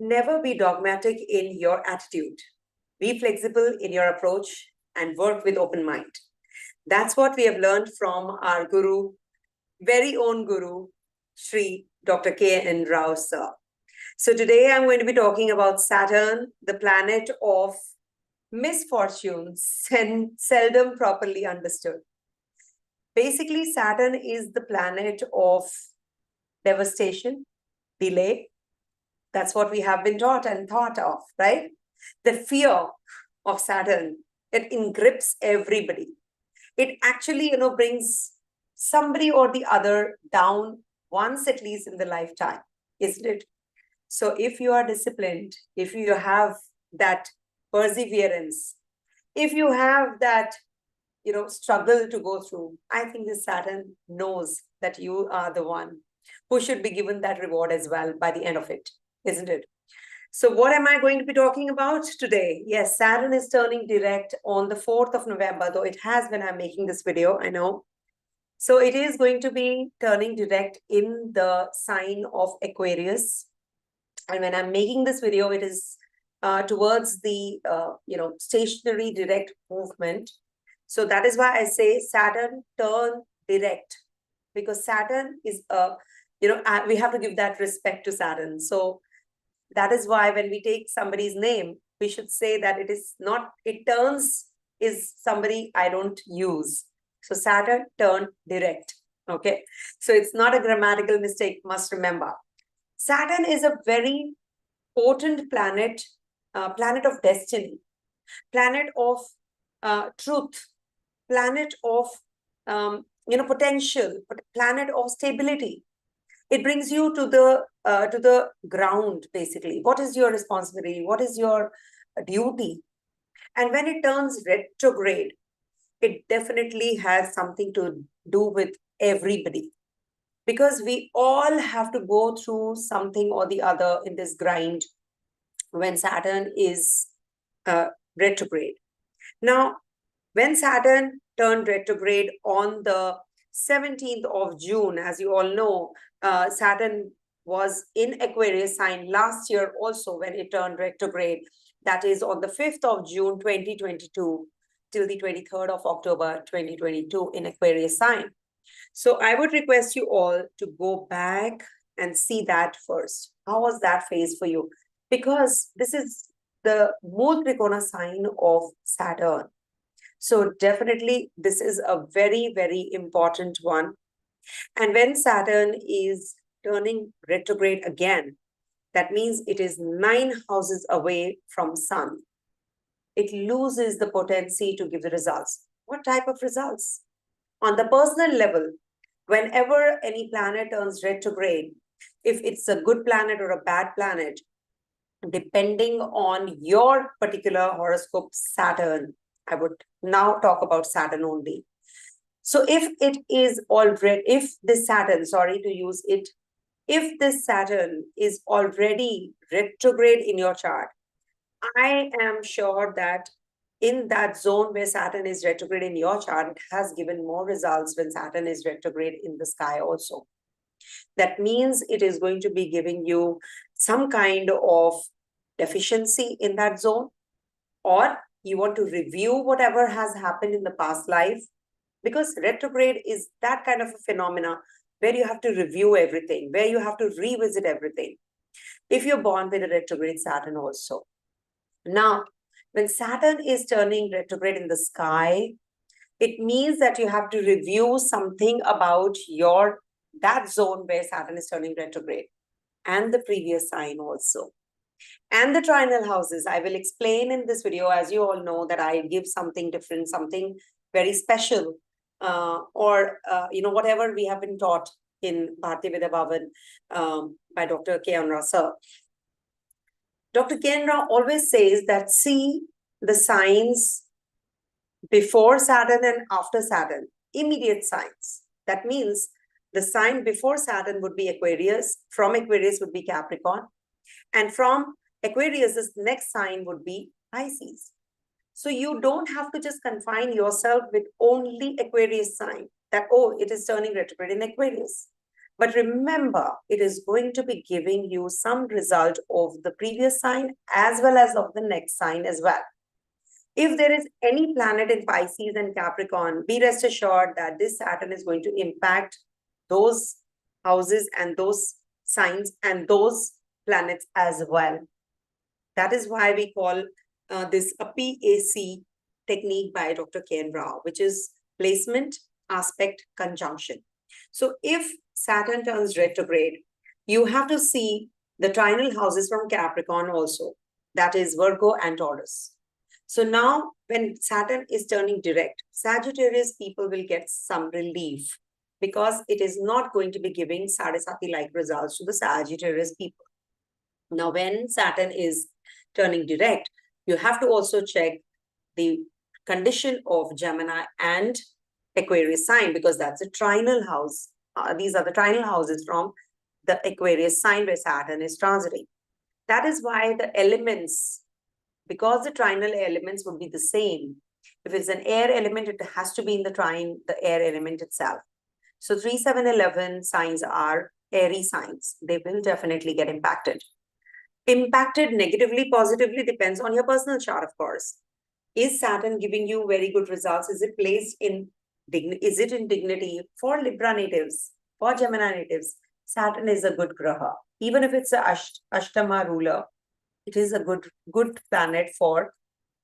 Never be dogmatic in your attitude. Be flexible in your approach and work with open mind. That's what we have learned from our guru, very own guru, Shri Dr. K.N. Rao sir. So today I'm going to be talking about Saturn, the planet of misfortunes and seldom properly understood. Basically, Saturn is the planet of devastation, delay. That's what we have been taught and thought of, right? The fear of Saturn, it engrips everybody. It actually, brings somebody or the other down once at least in the lifetime, isn't it? So if you are disciplined, if you have that perseverance, if you have that, struggle to go through, I think the Saturn knows that you are the one who should be given that reward as well by the end of it, isn't it? So what am I going to be talking about today? Yes, Saturn is turning direct on the 4th of November, though it has when I'm making this video, I know. So it is going to be turning direct in the sign of Aquarius. And when I'm making this video, it is towards the, stationary direct movement. So that is why I say Saturn turn direct, because Saturn is, we have to give that respect to Saturn. So that is why when we take somebody's name, we should say that it is not, it turns is somebody I don't use. So Saturn turned direct. Okay. So it's not a grammatical mistake, must remember. Saturn is a very potent planet, planet of destiny, planet of truth, planet of, potential, planet of stability. It brings you to the ground, basically. What is your responsibility? What is your duty? And when it turns retrograde, it definitely has something to do with everybody. Because we all have to go through something or the other in this grind when Saturn is retrograde. Now, when Saturn turned retrograde on the 17th of June, as you all know, Saturn was in Aquarius sign last year also when it turned retrograde. That is on the 5th of June, 2022 till the 23rd of October, 2022 in Aquarius sign. So I would request you all to go back and see that first. How was that phase for you? Because this is the Mool Trikona sign of Saturn. So definitely this is a very, very important one. And when Saturn is turning retrograde again, that means it is 9 houses away from Sun. It loses the potency to give the results. What type of results? On the personal level, whenever any planet turns retrograde, if it's a good planet or a bad planet, depending on your particular horoscope, Saturn, I would now talk about Saturn only. So if it is already, if this Saturn, sorry to use it, if this Saturn is already retrograde in your chart, I am sure that in that zone where Saturn is retrograde in your chart, it has given more results when Saturn is retrograde in the sky also. That means it is going to be giving you some kind of deficiency in that zone, or you want to review whatever has happened in the past life, because retrograde is that kind of a phenomena where you have to review everything, where you have to revisit everything. If you're born with a retrograde Saturn also. Now, when Saturn is turning retrograde in the sky, it means that you have to review something about that zone where Saturn is turning retrograde, and the previous sign also. And the trinal houses, I will explain in this video, as you all know, that I give something different, something very special, whatever we have been taught in Bharti Veda Bhavan by Dr. K.N. Rao sir. Dr. K.N. Rao always says that see the signs before Saturn and after Saturn, immediate signs. That means the sign before Saturn would be Aquarius, from Aquarius would be Capricorn, and from Aquarius, this next sign would be Pisces. So you don't have to just confine yourself with only Aquarius sign, that, oh, it is turning retrograde in Aquarius. But remember, it is going to be giving you some result of the previous sign as well as of the next sign as well. If there is any planet in Pisces and Capricorn, be rest assured that this Saturn is going to impact those houses and those signs and those planets as well. That is why we call this a PAC technique by Dr. Ken Rao, which is placement, aspect, conjunction. So if Saturn turns retrograde, you have to see the trinal houses from Capricorn also, that is Virgo and Taurus. So now when Saturn is turning direct, Sagittarius people will get some relief because it is not going to be giving Sadesati-like results to the Sagittarius people. Now, when Saturn is turning direct, you have to also check the condition of Gemini and Aquarius sign because that's a trinal house. These are the trinal houses from the Aquarius sign where Saturn is transiting. That is why the elements, because the trinal elements would be the same. If it's an air element, it has to be in the air element itself. So 3, 7, 11 signs are airy signs. They will definitely get impacted. Impacted negatively, positively depends on your personal chart, of course. Is Saturn giving you very good results? Is it placed in is it in dignity? For Libra natives, for Gemini natives, Saturn is a good graha. Even if it's a Ashtama ruler, it is a good planet for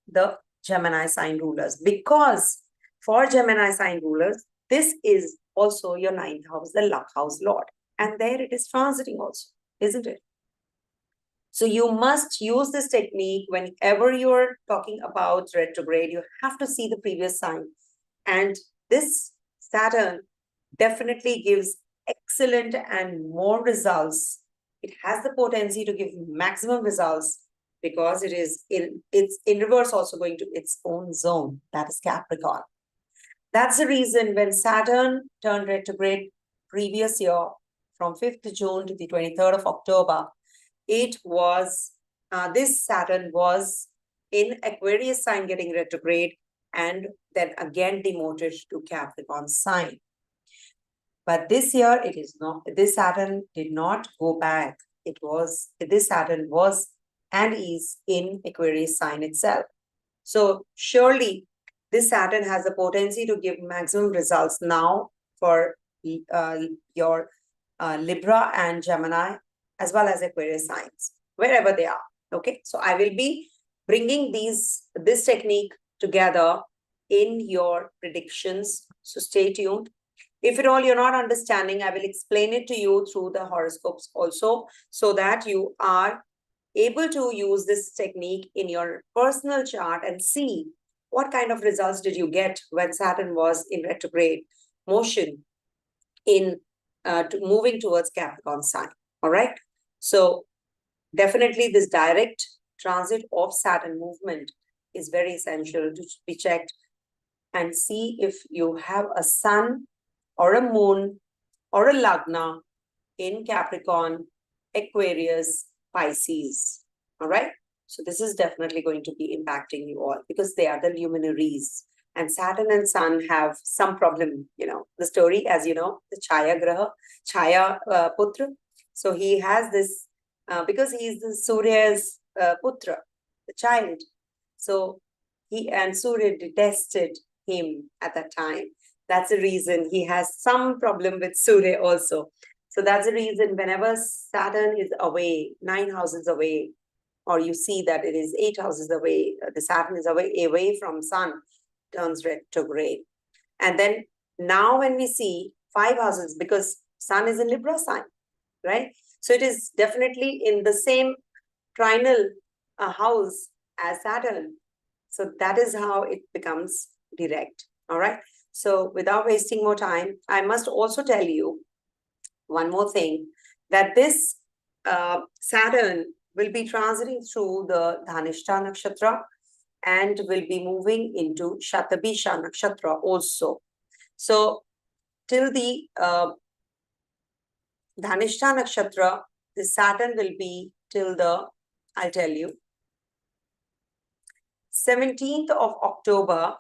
the Gemini sign rulers. Because for Gemini sign rulers, this is also your 9th house, the luck house lord. And there it is transiting also, isn't it? So you must use this technique whenever you're talking about retrograde. You have to see the previous sign. And this Saturn definitely gives excellent and more results. It has the potency to give maximum results because it's in reverse also going to its own zone, that is Capricorn. That's the reason when Saturn turned retrograde previous year from 5th June to the 23rd of October, it was, this Saturn was in Aquarius sign getting retrograde and then again demoted to Capricorn sign. But this year it is not, this Saturn did not go back. This Saturn was and is in Aquarius sign itself. So surely this Saturn has the potency to give maximum results now for your Libra and Gemini as well as Aquarius signs, wherever they are. Okay, so I will be bringing this technique together in your predictions. So stay tuned. If at all you're not understanding, I will explain it to you through the horoscopes also, so that you are able to use this technique in your personal chart and see what kind of results did you get when Saturn was in retrograde motion in moving towards Capricorn sign. All right. So definitely this direct transit of Saturn movement is very essential to be checked and see if you have a sun or a moon or a lagna in Capricorn, Aquarius, Pisces. All right. So this is definitely going to be impacting you all because they are the luminaries. And Saturn and Sun have some problem, the story, as you know, the Chaya Graha, Chaya Putra. So he has this, because he is the Surya's Putra, the child. So he and Surya detested him at that time. That's the reason he has some problem with Surya also. So that's the reason whenever Saturn is away, 9 houses away, or you see that it is 8 houses away, the Saturn is away from Sun, turns retrograde. And then now when we see 5 houses, because Sun is in Libra sign, right? So it is definitely in the same trinal house as Saturn. So that is how it becomes direct. All right. So without wasting more time, I must also tell you one more thing, that this Saturn will be transiting through the Dhanishta Nakshatra and will be moving into Shatabisha Nakshatra also. So till the Dhanishta Nakshatra, the Saturn will be till I'll tell you, 17th of October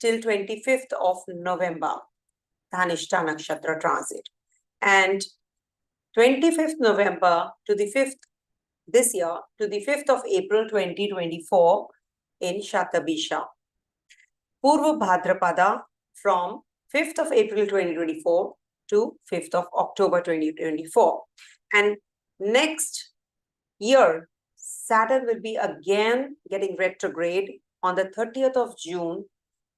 till 25th of November, Dhanishta Nakshatra transit. And 25th November to the 5th this year to the 5th of April 2024 in Shatabisha. Purva Bhadrapada from 5th of April 2024 to 5th of October 2024. And next year, Saturn will be again getting retrograde on the 30th of June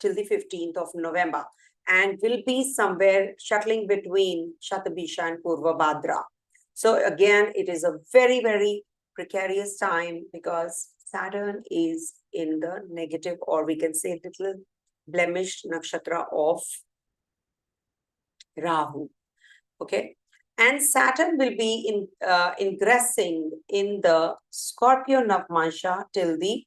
till the 15th of November and will be somewhere shuttling between Shatabisha and Purva Bhadra. So again, it is a very, very precarious time because Saturn is in the negative, or we can say little blemished nakshatra of Rahu. Okay. And Saturn will be ingressing in the Scorpio Navmansha till the,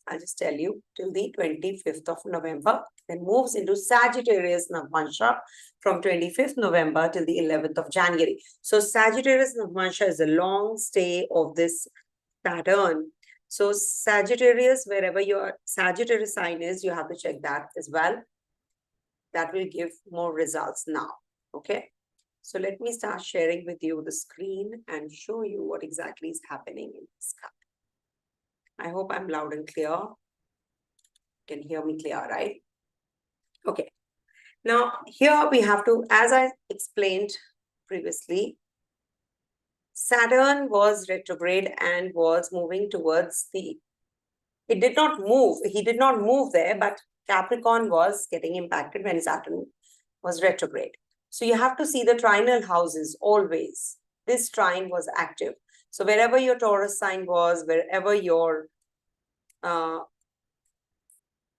I'll just tell you, till the 25th of November, then moves into Sagittarius Navmansha from 25th November till the 11th of January. So Sagittarius Navmansha is a long stay of this Saturn. So Sagittarius, wherever your Sagittarius sign is, you have to check that as well. That will give more results now. Okay. So let me start sharing with you the screen and show you what exactly is happening in the sky. I hope I'm loud and clear. You can hear me clear, right? Okay. Now, here we have to, as I explained previously, Saturn was retrograde and was moving towards the, it did not move, he did not move there, but Capricorn was getting impacted when Saturn was retrograde. So you have to see the trinal houses always. This trine was active. So wherever your Taurus sign was, wherever your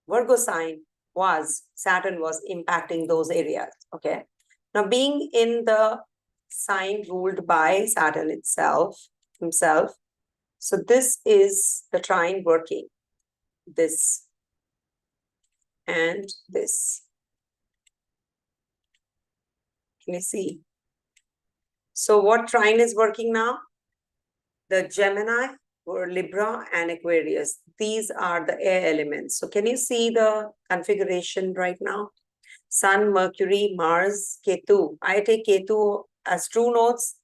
Virgo sign was, Saturn was impacting those areas. Okay. Now being in the sign ruled by Saturn himself. So this is the trine working. This and this. Can you see? So what trine is working now? The Gemini or Libra and Aquarius. These are the air elements. So can you see the configuration right now? Sun, Mercury, Mars, Ketu. I take Ketu as true nodes.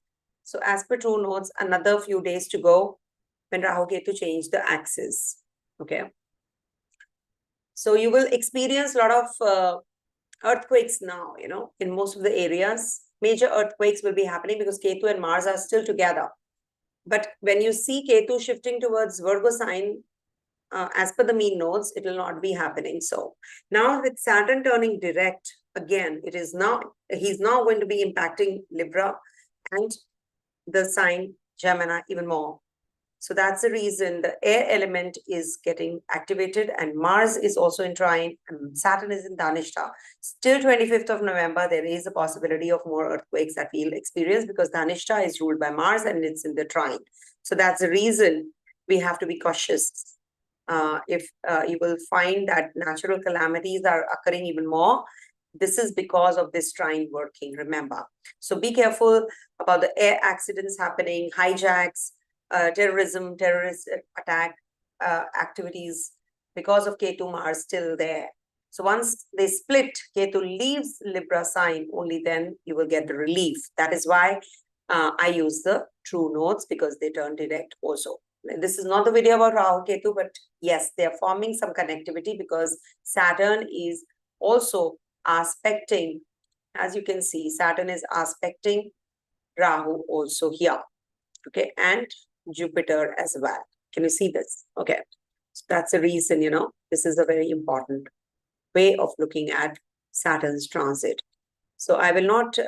So as per true nodes, another few days to go when Rahu Ketu change the axis. Okay. So you will experience a lot of earthquakes now, you know, in most of the areas. Major earthquakes will be happening because Ketu and Mars are still together. But when you see Ketu shifting towards Virgo sign, as per the mean nodes, it will not be happening. So now with Saturn turning direct, again, it is now, he's now going to be impacting Libra and the sign Gemini even more. So that's the reason the air element is getting activated, and Mars is also in trine and Saturn is in Dhanishta. Still 25th of November, there is a possibility of more earthquakes that we'll experience because Dhanishta is ruled by Mars and it's in the trine. So that's the reason we have to be cautious. If you will find that natural calamities are occurring even more, this is because of this trine working, remember. So be careful about the air accidents happening, hijacks, terrorism, terrorist attack activities because of Ketu Mars still there. So once they split, Ketu leaves Libra sign, only then you will get the relief. That is why I use the true nodes, because they turn direct also. This is not the video about Rahu Ketu, but yes, they are forming some connectivity because Saturn is also aspecting, as you can see, Saturn is aspecting Rahu also here. Okay, and Jupiter as well. Can you see this? Okay, so that's the reason, you know, this is a very important way of looking at Saturn's transit. So I will not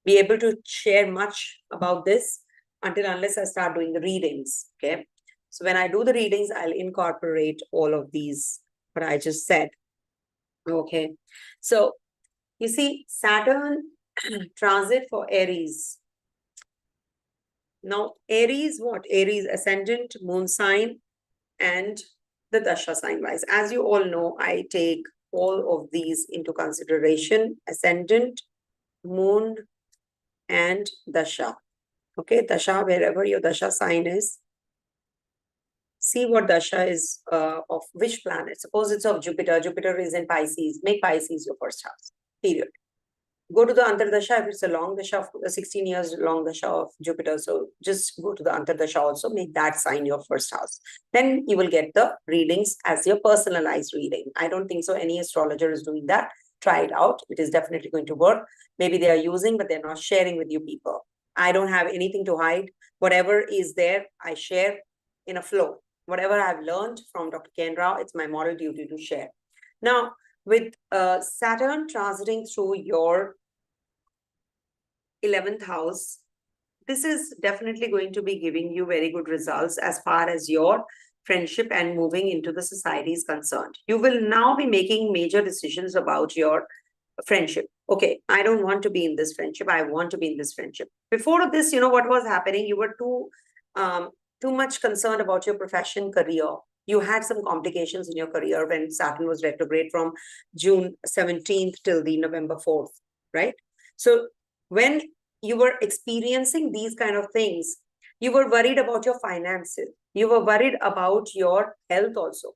be able to share much about this unless I start doing the readings. Okay, so when I do the readings, I'll incorporate all of these, what I just said. Okay, so you see Saturn transit for Aries. Now, Aries, what? Aries, ascendant, moon sign, and the Dasha sign wise. As you all know, I take all of these into consideration: ascendant, moon, and Dasha. Okay, Dasha, wherever your Dasha sign is, see what Dasha is of which planet. Suppose it's of Jupiter. Jupiter is in Pisces. Make Pisces your first house, period. go to the Antardasha if it's a long Dasha, 16 years long Dasha of Jupiter. So just go to the Antardasha also, make that sign your first house. Then you will get the readings as your personalized reading. I don't think so any astrologer is doing that. Try it out. It is definitely going to work. Maybe they are using, but they're not sharing with you people. I don't have anything to hide. Whatever is there, I share in a flow. Whatever I've learned from Dr. Ken Rao, it's my moral duty to share. Now, with Saturn transiting through your 11th house, this is definitely going to be giving you very good results as far as your friendship and moving into the society is concerned. You will now be making major decisions about your friendship. Okay, I don't want to be in this friendship. I want to be in this friendship. Before this, what was happening? You were too much concerned about your profession, career. You had some complications in your career when Saturn was retrograde from June 17th till the November 4th, right? So when you were experiencing these kind of things, you were worried about your finances. You were worried about your health also.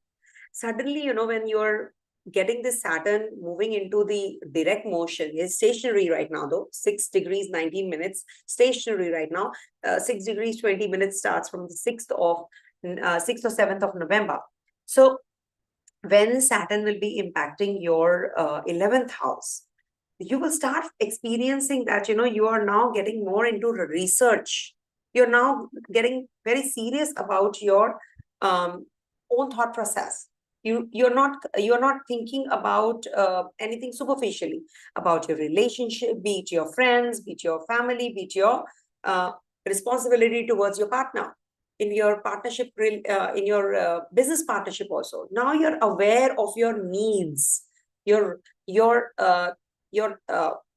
Suddenly, when you're getting this Saturn moving into the direct motion, is stationary right now though, 6 degrees 19 minutes stationary right now. 6 degrees 20 minutes starts from the 6th or 7th of November. So when Saturn will be impacting your 11th house, you will start experiencing that you are now getting more into research. You're now getting very serious about your own thought process. You're not thinking about anything superficially about your relationship, be it your friends, be it your family, be it your responsibility towards your partner, in your partnership, in your business partnership also. Now you're aware of your needs, your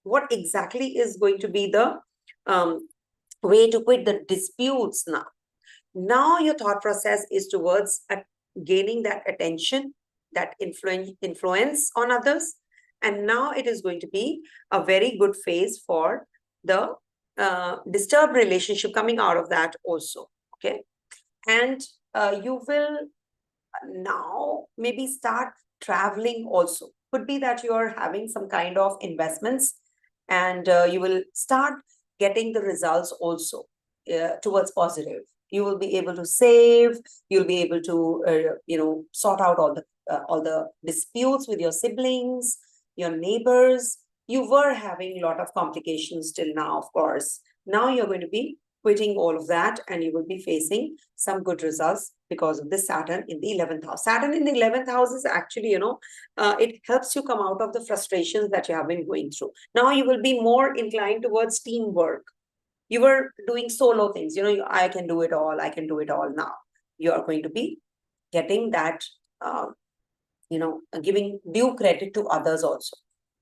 what exactly is going to be the way to quit the disputes now. Now your thought process is towards gaining that attention, that influence on others. And now it is going to be a very good phase for the disturbed relationship coming out of that also. Okay. And you will now maybe start traveling also. Could be that you are having some kind of investments and you will start getting the results also towards positive. You will be able to save. You'll be able to, sort out all the disputes with your siblings, your neighbors. You were having a lot of complications till now, of course. Now you're going to be quitting all of that and you will be facing some good results because of this Saturn in the 11th house. Saturn in the 11th house is actually, it helps you come out of the frustrations that you have been going through. Now you will be more inclined towards teamwork. You were doing solo things, I can do it all. I can do it all. Now you are going to be getting that, giving due credit to others also,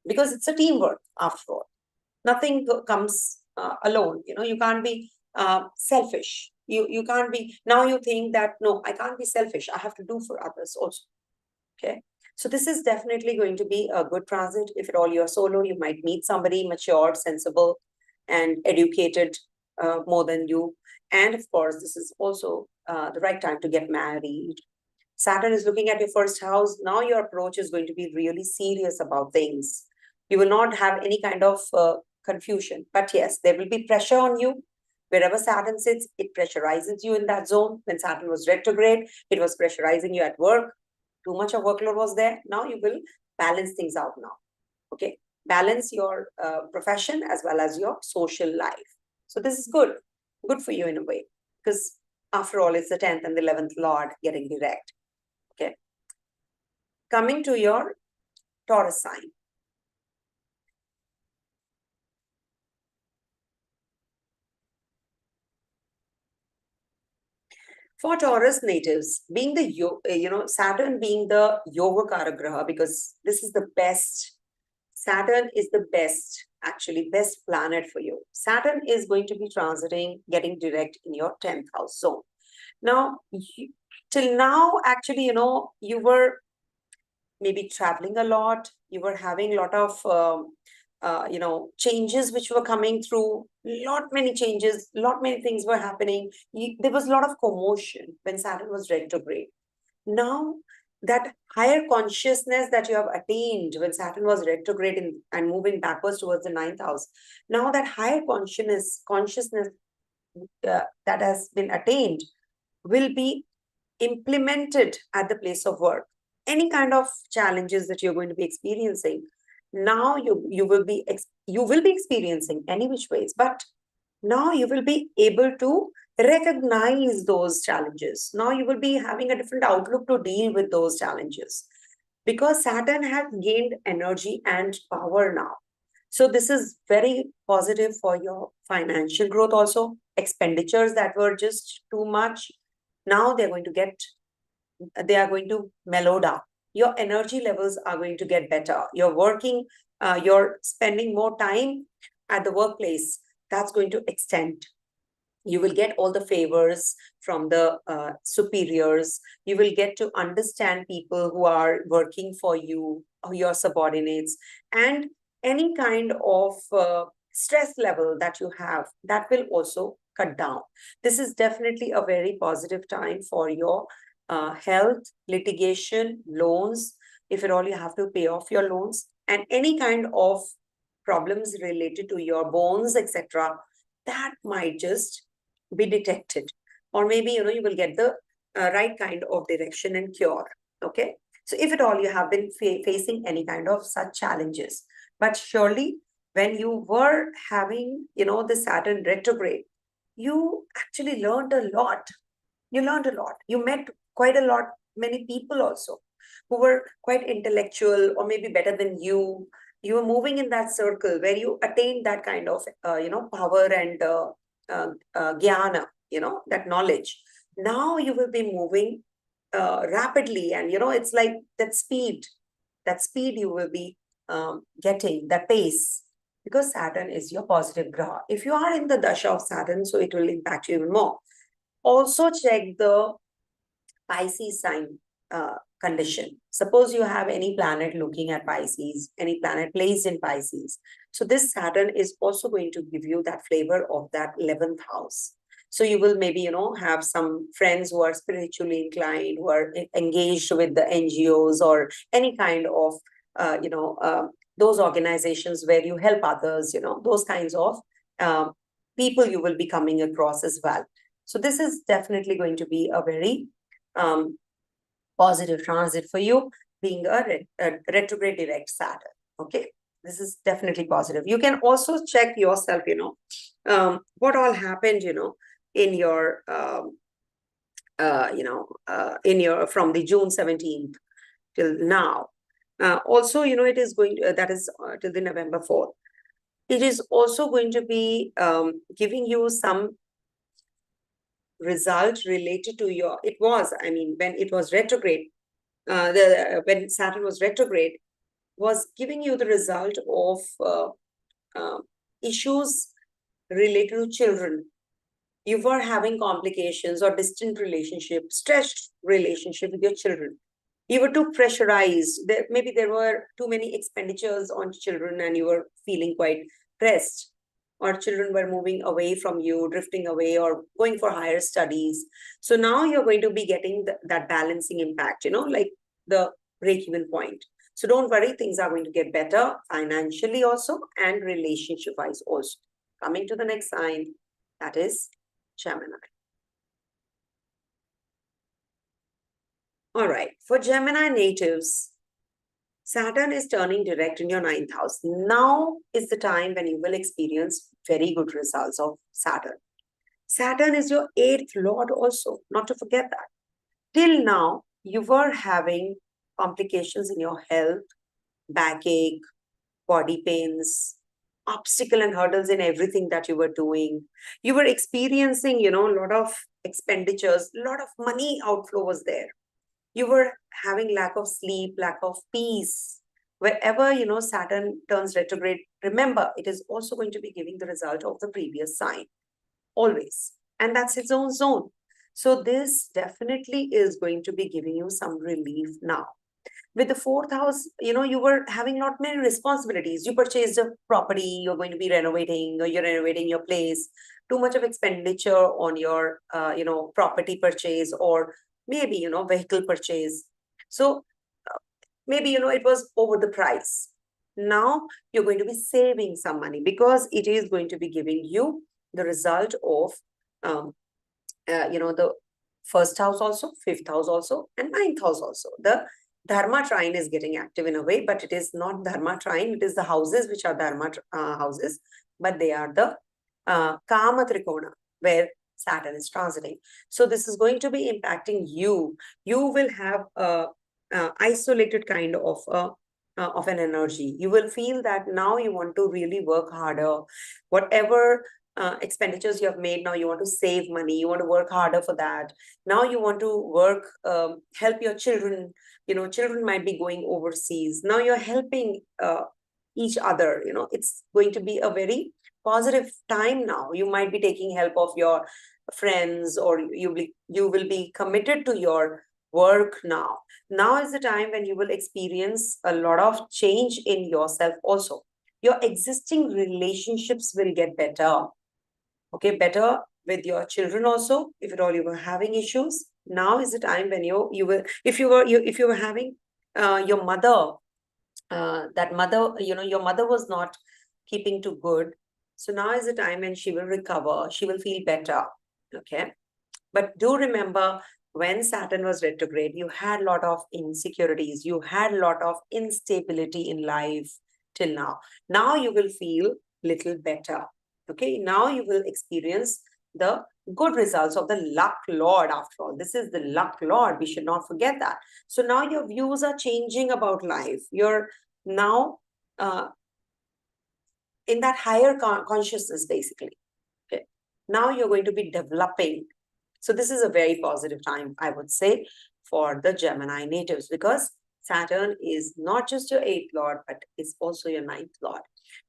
because it's a teamwork after all. Nothing comes alone. You can't be selfish. You can't be, now you think that, no, I can't be selfish. I have to do for others also. Okay. So this is definitely going to be a good transit. If at all you're solo, you might meet somebody matured, sensible, and educated more than you. And of course, this is also the right time to get married. Saturn is looking at your first house. Now your approach is going to be really serious about things. You will not have any kind of confusion. But yes, there will be pressure on you. Wherever Saturn sits, it pressurizes you in that zone. When Saturn was retrograde, it was pressurizing you at work. Too much of workload was there. Now you will balance things out now. Okay. Balance your profession as well as your social life. So this is good for you in a way, because after all, it's the 10th and the 11th Lord getting direct. Okay. Coming to your Taurus sign. For Taurus natives, being the, Saturn being the Yoga Graha, because this is the best. Saturn is the best, actually, best planet for you. Saturn is going to be transiting, getting direct in your 10th house zone. Now, till now, actually, you were maybe traveling a lot. You were having a lot of, changes which were coming through. Many changes, many things were happening. There was a lot of commotion when Saturn was retrograde. Now, that higher consciousness that you have attained when Saturn was retrograde and moving backwards towards the ninth house. Now that higher consciousness that has been attained will be implemented at the place of work. Any kind of challenges that you're going to be experiencing, now you will be experiencing any which ways, but now you will be able to recognize those challenges. Now you will be having a different outlook to deal with those challenges because Saturn has gained energy and power now. So this is very positive for your financial growth also. Expenditures that were just too much, now they are going to mellow down. Your energy levels are going to get better. You're spending more time at the workplace. That's going to extend. You will get all the favors from the superiors. You will get to understand people who are working for you, your subordinates, and any kind of stress level that you have, that will also cut down. This is definitely a very positive time for your health, litigation, loans, if at all you have to pay off your loans, and any kind of problems related to your bones, etc., that might just be detected. Or maybe, you will get the right kind of direction and cure. Okay. So if at all you have been facing any kind of such challenges, but surely when you were having, the Saturn retrograde, you actually learned a lot. You learned a lot. You met quite a lot, many people also who were quite intellectual or maybe better than you. You were moving in that circle where you attained that kind of, power and jnana, that knowledge. Now you will be moving rapidly, and it's like that speed you will be getting, that pace, because Saturn is your positive graha. If you are in the Dasha of Saturn, so it will impact you even more. Also check the Pisces sign condition. Suppose you have any planet looking at Pisces, any planet placed in Pisces. So this Saturn is also going to give you that flavor of that 11th house. So you will maybe, have some friends who are spiritually inclined, who are engaged with the NGOs or any kind of, those organizations where you help others, those kinds of people you will be coming across as well. So this is definitely going to be a very positive transit for you, being a retrograde direct Saturn. Okay, this is definitely positive. You can also check yourself, what all happened, in your, from the June 17th till now. Also, it is going to, that is till the November 4th. It is also going to be giving you some result related to your, when it was retrograde, when Saturn was retrograde, was giving you the result of issues related to children. You were having complications or distant relationship, stressed relationship with your children. You were too pressurized. Maybe there were too many expenditures on children and you were feeling quite pressed, or children were moving away from you, drifting away, or going for higher studies. So now you're going to be getting that balancing impact, like the break-even point. So don't worry, things are going to get better financially also and relationship-wise also. Coming to the next sign, that is Gemini. All right, for Gemini natives, Saturn is turning direct in your ninth house. Now is the time when you will experience very good results of Saturn. Saturn is your eighth lord also, not to forget that. Till now, you were having complications in your health, backache, body pains, obstacle and hurdles in everything that you were doing. You were experiencing, a lot of expenditures, a lot of money outflow was there. You were having lack of sleep, lack of peace. Wherever, Saturn turns retrograde, remember, it is also going to be giving the result of the previous sign, always. And that's its own zone. So this definitely is going to be giving you some relief now. With the fourth house, you were having not many responsibilities. You purchased a property, you're going to be renovating, or you're renovating your place. Too much of expenditure on your, property purchase, or maybe, vehicle purchase. So maybe, it was over the price. Now you're going to be saving some money because it is going to be giving you the result of, the first house also, fifth house also, and ninth house also. The Dharma trine is getting active in a way, but it is not Dharma trine. It is the houses which are Dharma houses, but they are the Kama Trikona, where Saturn is transiting. So this is going to be impacting you. You will have a isolated kind of an energy. You will feel that now you want to really work harder. Whatever expenditures you have made, now you want to save money. You want to work harder for that. Now you want to work, help your children. Children might be going overseas. Now you're helping each other. It's going to be a very positive time now. You might be taking help of your friends, or you will be committed to your work now. Now is the time when you will experience a lot of change in yourself also. Your existing relationships will get better. Okay, better with your children also. If at all you were having issues, now is the time when you will, if you were having your mother, that mother, your mother was not keeping too good. So now is the time when she will recover. She will feel better. Okay. But do remember, when Saturn was retrograde, you had a lot of insecurities. You had a lot of instability in life till now. Now you will feel little better. Okay. Now you will experience the good results of the luck lord. After all, this is the luck lord. We should not forget that. So now your views are changing about life. You're now in that higher consciousness, basically. Okay. Now you're going to be developing. So this is a very positive time, I would say, for the Gemini natives, because Saturn is not just your 8th lord, but it's also your 9th lord.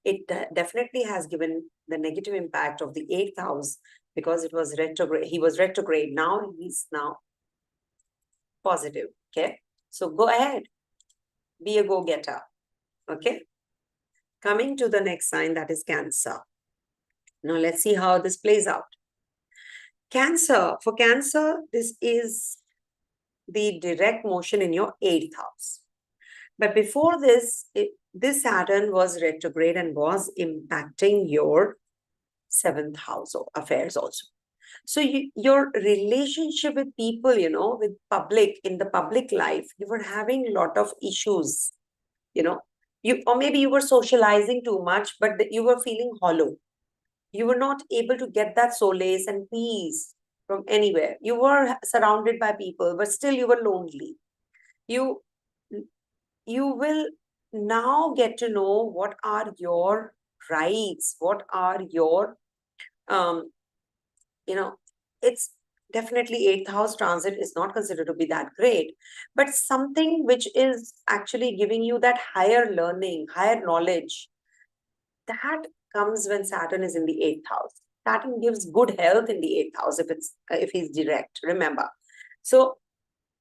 It definitely has given the negative impact of the 8th house because it was retrograde. He was retrograde. Now he's now positive. Okay. So go ahead. Be a go-getter. Okay. Coming to the next sign, that is Cancer. Now let's see how this plays out. Cancer. For Cancer, this is the direct motion in your 8th house. But before this, this Saturn was retrograde and was impacting your 7th house of affairs also. So your relationship with people, with public, in the public life, you were having a lot of issues, or maybe you were socializing too much, but you were feeling hollow. You were not able to get that solace and peace from anywhere. You were surrounded by people, but still you were lonely. You will now get to know what are your rights, what are your, it's definitely 8th house transit is not considered to be that great, but something which is actually giving you that higher learning, higher knowledge, that comes when Saturn is in the 8th house. Saturn gives good health in the 8th house if he's direct, remember. So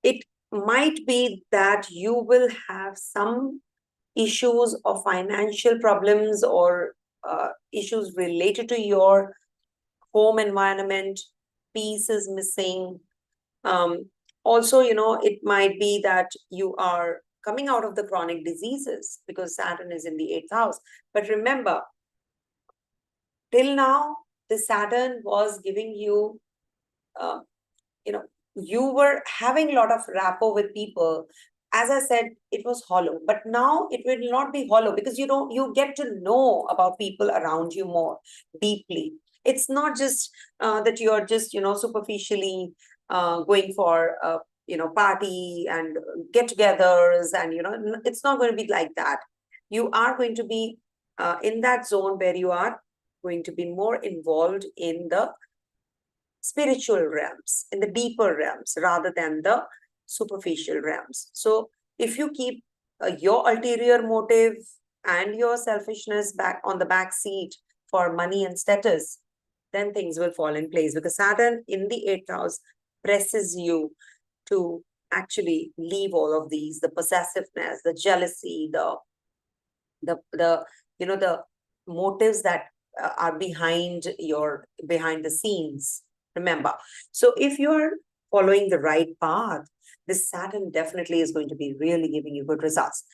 it might be that you will have some issues or financial problems or issues related to your home environment. Peace is missing. Also, it might be that you are coming out of the chronic diseases because Saturn is in the 8th house. But remember, till now, the Saturn was giving you, you were having a lot of rapport with people. As I said, it was hollow, but now it will not be hollow because you get to know about people around you more deeply. It's not just that you're just, superficially going for, party and get-togethers, and, it's not going to be like that. You are going to be in that zone where you are going to be more involved in the spiritual realms, in the deeper realms, rather than the superficial realms. So if you keep your ulterior motive and your selfishness back on the back seat for money and status, then things will fall in place, because Saturn in the 8th house presses you to actually leave all of these, the possessiveness, the jealousy, the motives that are behind the scenes. Remember, so if you're following the right path, this Saturn definitely is going to be really giving you good results.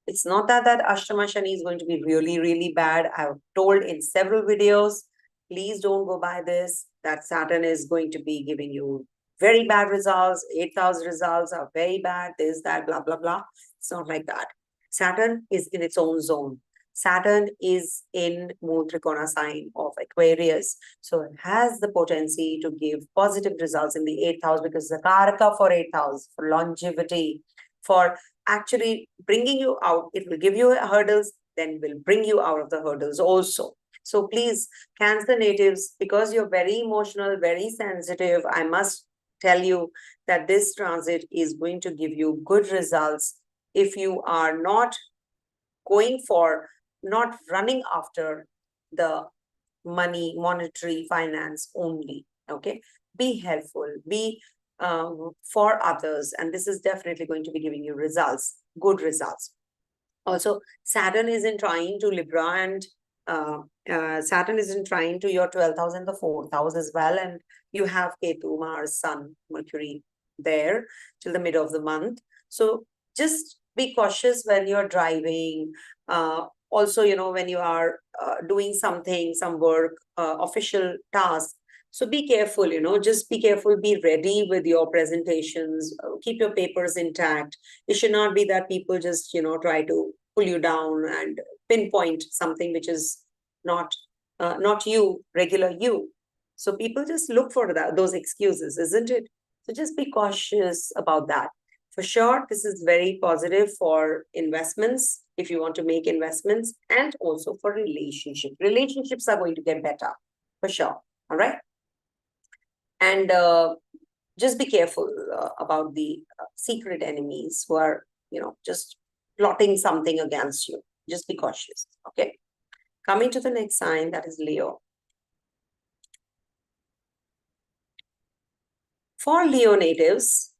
It's not that Ashtama Shani is going to be really, really bad. I've told in several videos, please don't go by this, that Saturn is going to be giving you very bad results, 8th house results are very bad, this, that, blah, blah, blah. It's not like that. Saturn is in its own zone. Saturn is in Moon Trikona sign of Aquarius. So it has the potency to give positive results in the 8th house because the Karaka for 8th house, for longevity, for actually bringing you out. It will give you hurdles, then will bring you out of the hurdles also. So please, Cancer natives, because you're very emotional, very sensitive, I must tell you that this transit is going to give you good results if you are not going for, not running after the money, monetary, finance only. Okay, be helpful, be for others, and this is definitely going to be giving you results, good results. Also, Saturn is in trine to Libra, and Saturn is in trine to your 12th house and the 4th house as well, and you have Ketu, Mars, Sun, Mercury there till the middle of the month. So just be cautious when you're driving. Also, you know, when you are doing something, some work, official tasks. So be careful, you know, just be careful, be ready with your presentations, keep your papers intact. It should not be that people just, you know, try to pull you down and pinpoint something which is not you, regular you. So people just look for those excuses, isn't it? So just be cautious about that. For sure, this is very positive for investments, if you want to make investments, and also for relationships. Relationships are going to get better, for sure. All right. And just be careful about the secret enemies who are, you know, just plotting something against you. Just be cautious. Okay. Coming to the next sign, that is Leo. For Leo natives,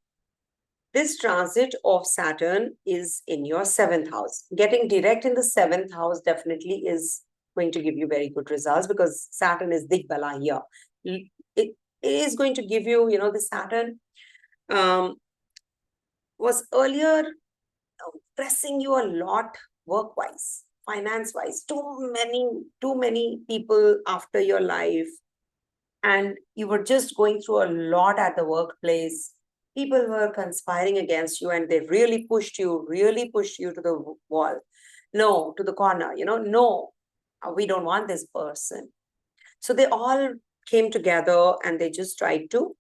this transit of Saturn is in your 7th house. Getting direct in the 7th house definitely is going to give you very good results because Saturn is Digbala here. It is going to give you, you know, the Saturn was earlier pressing you a lot work-wise, finance-wise. Too many people after your life, and you were just going through a lot at the workplace. People were conspiring against you, and they really pushed you to the wall. No, to the corner, you know, no, we don't want this person. So they all came together and they just tried to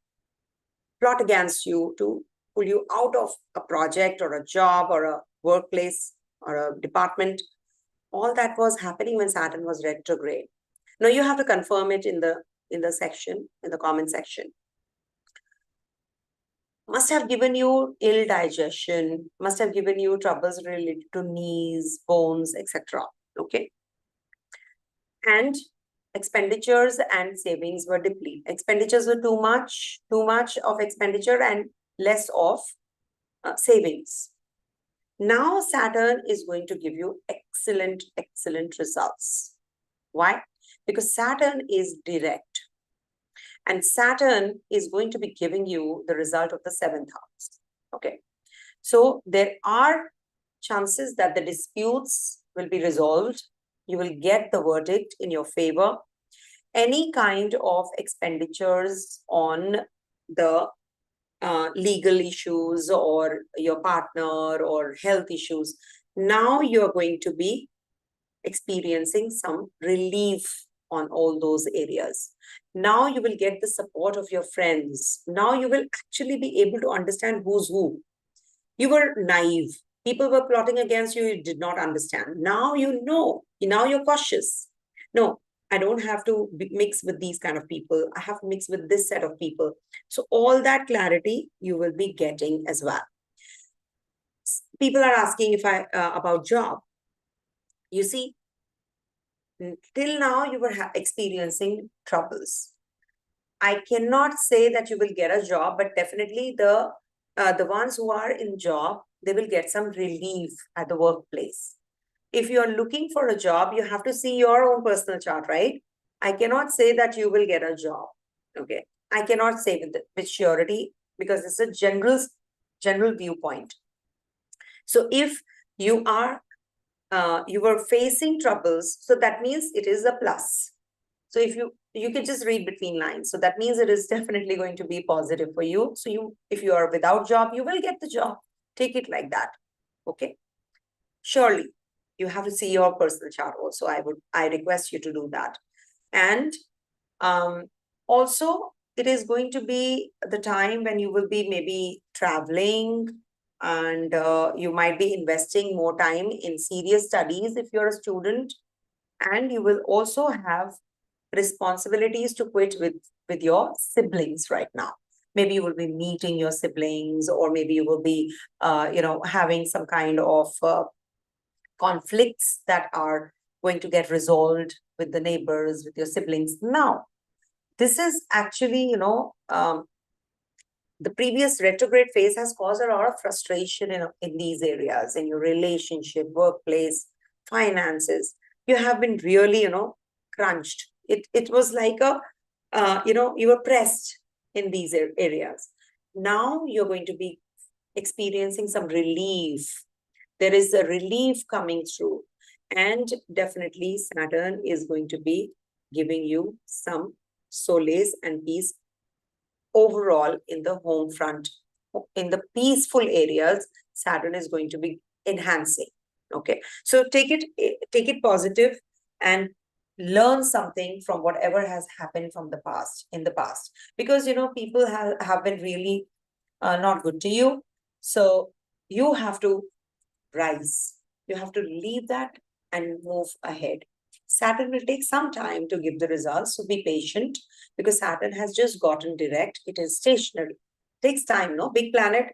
plot against you to pull you out of a project or a job or a workplace or a department. All that was happening when Saturn was retrograde. Now you have to confirm it in the section, in the comment section. Must have given you ill digestion, must have given you troubles related to knees, bones, etc. Okay. And expenditures and savings were depleted. Expenditures were too much of expenditure and less of savings. Now Saturn is going to give you excellent results. Why? Because Saturn is direct. And Saturn is going to be giving you the result of the 7th house. Okay. So there are chances that the disputes will be resolved. You will get the verdict in your favor. Any kind of expenditures on the legal issues or your partner or health issues, now you're going to be experiencing some relief on all those areas. Now you will get the support of your friends. Now you will actually be able to understand who's who. You were naive. People were plotting against you. You did not understand. Now you know. Now you're cautious. No, I don't have to mix with these kind of people. I have to mix with this set of people. So all that clarity you will be getting as well. People are asking if about job. You see, till now you were experiencing troubles. I cannot say that you will get a job, but definitely the ones who are in job, they will get some relief at the workplace. If you are looking for a job, you have to see your own personal chart, right? I cannot say that you will get a job. Okay. I cannot say with surety because it's a general general viewpoint. So if you are you were facing troubles, so that means it is a plus. So if you can just read between lines, so that means it is definitely going to be positive for you. So if you are without job, you will get the job. Take it like that. Okay. Surely you have to see your personal chart also. I request you to do that. And also it is going to be the time when you will be maybe traveling, and you might be investing more time in serious studies if you're a student, and you will also have responsibilities to quit with your siblings right now. Maybe you will be meeting your siblings, or maybe you will be having some kind of conflicts that are going to get resolved with the neighbors, with your siblings. Now this is actually, the previous retrograde phase has caused a lot of frustration in these areas, in your relationship, workplace, finances. You have been really, crunched. It was like you were pressed in these areas. Now you're going to be experiencing some relief. There is a relief coming through. And definitely Saturn is going to be giving you some solace and peace overall in the home front. In the peaceful areas, Saturn is going to be enhancing. Okay, so take it positive and learn something from whatever has happened from the past, in the past, because people have been really not good to you. So you have to rise. You have to leave that and move ahead. Saturn will take some time to give the results, so be patient, because Saturn has just gotten direct. It is stationary. Takes time, no? Big planet,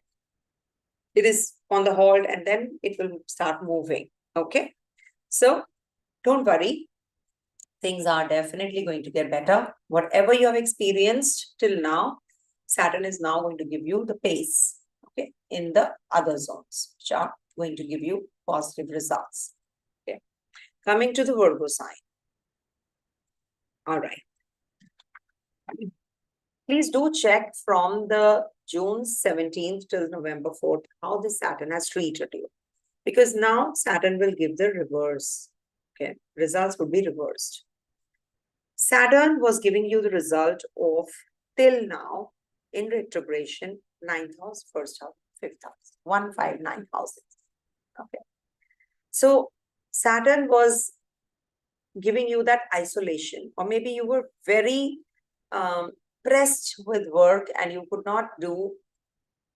it is on the hold, and then it will start moving. Okay? So don't worry. Things are definitely going to get better. Whatever you have experienced till now, Saturn is now going to give you the pace, okay, in the other zones, which are going to give you positive results. Okay. Coming to the Virgo sign. All right. Please do check from the June 17th till November 4th how the Saturn has treated you. Because now Saturn will give the reverse. Okay. Results will be reversed. Saturn was giving you the result of, till now, in retrogression, 9th house, 1st house, 5th house, 1, 5, 9 houses. Okay. So Saturn was giving you that isolation, or maybe you were very pressed with work and you could not do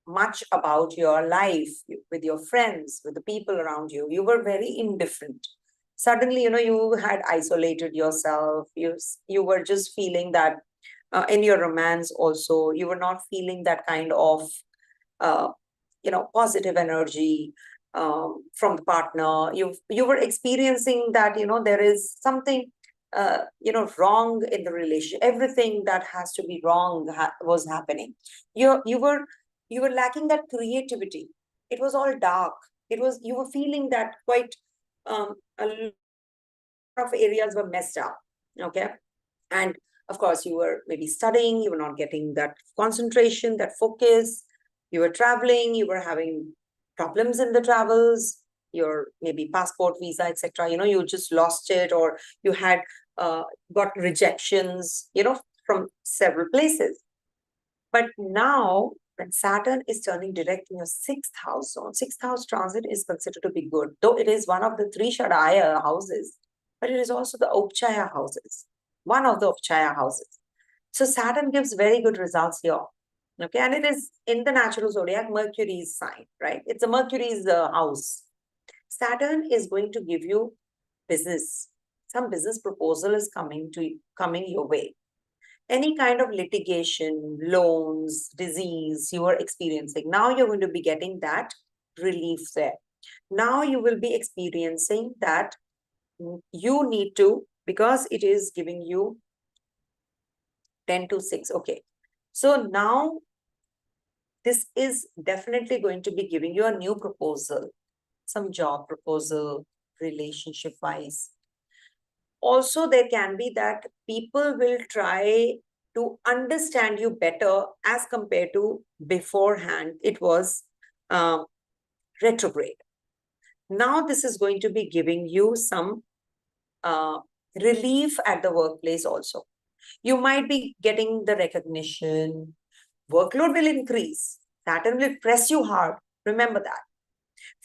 much about your life with your friends, with the people around you. You were very indifferent. Suddenly, you had isolated yourself. You were just feeling that in your romance also, you were not feeling that kind of, positive energy from the partner. You were experiencing that, there is something, wrong in the relation. Everything that has to be wrong was happening. You were lacking that creativity. It was all dark. You were feeling that quite a lot of areas were messed up. Okay. And of course, you were maybe studying, you were not getting that concentration, that focus. You were traveling, you were having problems in the travels, your maybe passport, visa, etc. You just lost it, or you had got rejections, from several places. But now, when Saturn is turning direct in your 6th house zone, 6th house transit is considered to be good, though it is one of the 3 Shadaya houses, but it is also the Upchaya houses, one of the Upchaya houses. So Saturn gives very good results here. Okay, and it is in the natural zodiac, Mercury's sign, right? It's a Mercury's house. Saturn is going to give you business. Some business proposal is coming your way. Any kind of litigation, loans, disease you are experiencing, now you're going to be getting that relief there. Now you will be experiencing that you need to, because it is giving you 10 to 6. Okay. So now this is definitely going to be giving you a new proposal, some job proposal, relationship wise. Also, there can be that people will try to understand you better as compared to beforehand. It was retrograde. Now this is going to be giving you some relief at the workplace also. You might be getting the recognition, workload will increase, Saturn will press you hard, remember that.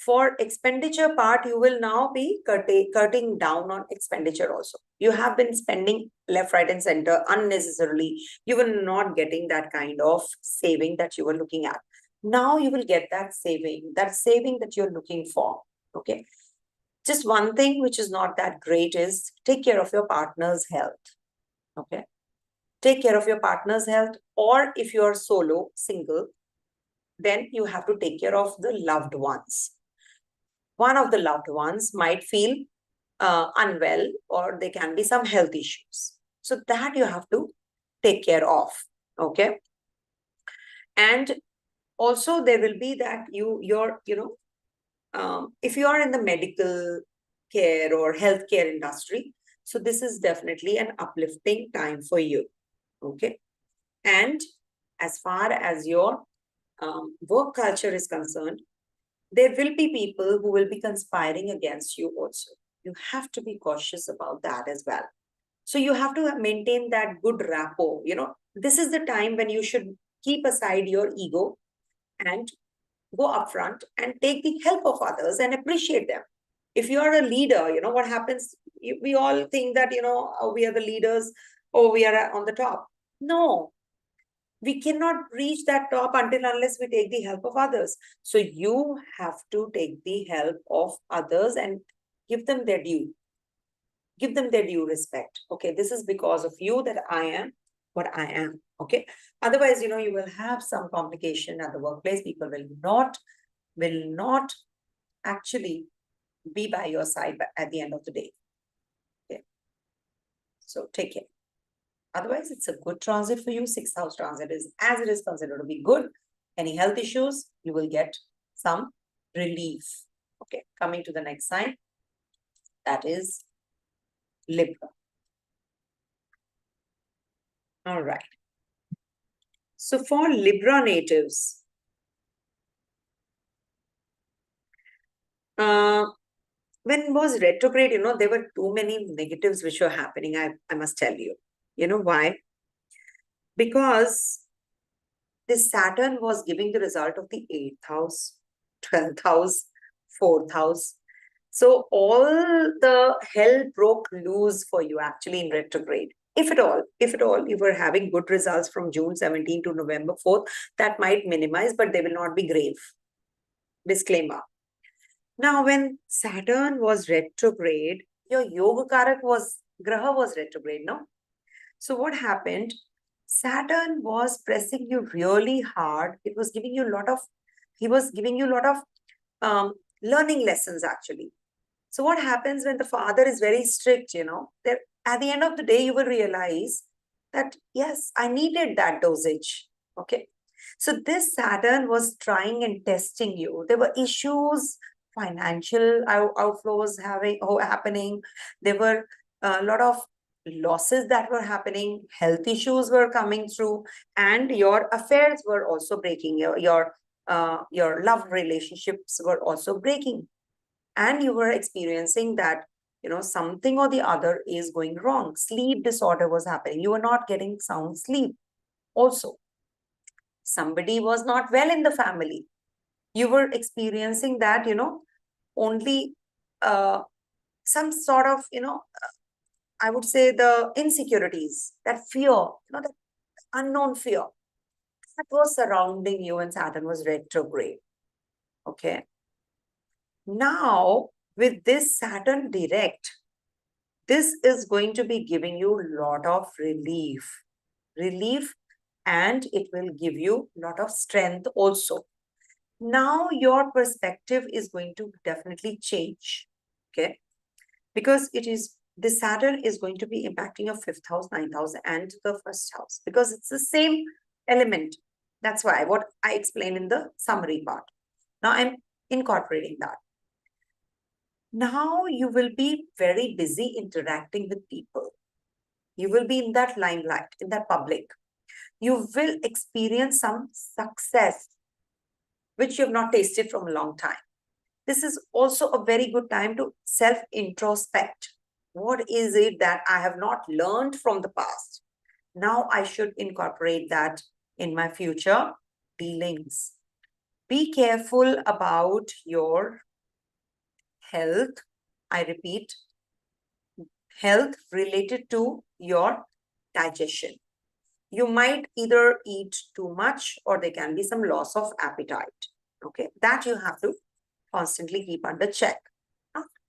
For expenditure part, you will now be cutting down on expenditure also. You have been spending left, right, and center unnecessarily. You were not getting that kind of saving that you were looking at. Now you will get that saving that you're looking for. Okay. Just one thing which is not that great is take care of your partner's health. Okay. Take care of your partner's health, or if you're solo, single, then you have to take care of the loved ones. One of the loved ones might feel unwell, or there can be some health issues. So that you have to take care of. Okay. And also there will be that if you are in the medical care or healthcare industry, so this is definitely an uplifting time for you. Okay. And as far as your work culture is concerned, there will be people who will be conspiring against you also. You have to be cautious about that as well. So you have to maintain that good rapport. This is the time when you should keep aside your ego and go up front and take the help of others and appreciate them. If you are a leader, what happens? We all think that, we are the leaders or we are on the top. No, we cannot reach that top until unless we take the help of others. So you have to take the help of others and give them their due. Give them their due respect. Okay, this is because of you that I am what I am. Okay. Otherwise, you will have some complication at the workplace. People will not actually be by your side at the end of the day. Okay. So take care. Otherwise, it's a good transit for you. 6th house transit is, as it is considered to be good. Any health issues, you will get some relief. Okay, coming to the next sign, that is Libra. All right. So for Libra natives, when it was retrograde, there were too many negatives which were happening. I must tell you. You know why? Because this Saturn was giving the result of the 8th house, 12th house, 4th house. So all the hell broke loose for you actually in retrograde. If at all you were having good results from June 17 to November 4th, that might minimize, but they will not be grave. Disclaimer. Now, when Saturn was retrograde, your Yoga Karak Graha was retrograde, no? So what happened? Saturn was pressing you really hard. He was giving you a lot of learning lessons actually. So what happens when the father is very strict, that at the end of the day, you will realize that, yes, I needed that dosage. Okay. So this Saturn was trying and testing you. There were issues, financial outflows happening. There were a lot of losses that were happening, health issues were coming through, and your affairs were also breaking. Your love relationships were also breaking, and you were experiencing that something or the other is going wrong. Sleep disorder was happening. You were not getting sound sleep. Also, somebody was not well in the family. You were experiencing that only some sort of I would say the insecurities, that fear, that unknown fear that was surrounding you when Saturn was retrograde. Okay. Now, with this Saturn direct, this is going to be giving you a lot of relief, and it will give you a lot of strength also. Now, your perspective is going to definitely change. Okay. Because the Saturn is going to be impacting your 5th house, 9th house, and the 1st house, because it's the same element. That's why what I explained in the summary part. Now I'm incorporating that. Now you will be very busy interacting with people. You will be in that limelight, in that public. You will experience some success. which you have not tasted from a long time. This is also a very good time to self-introspect. What is it that I have not learned from the past? Now I should incorporate that in my future dealings. Be careful about your health. I repeat, health related to your digestion. You might either eat too much or there can be some loss of appetite. Okay, that you have to constantly keep under check.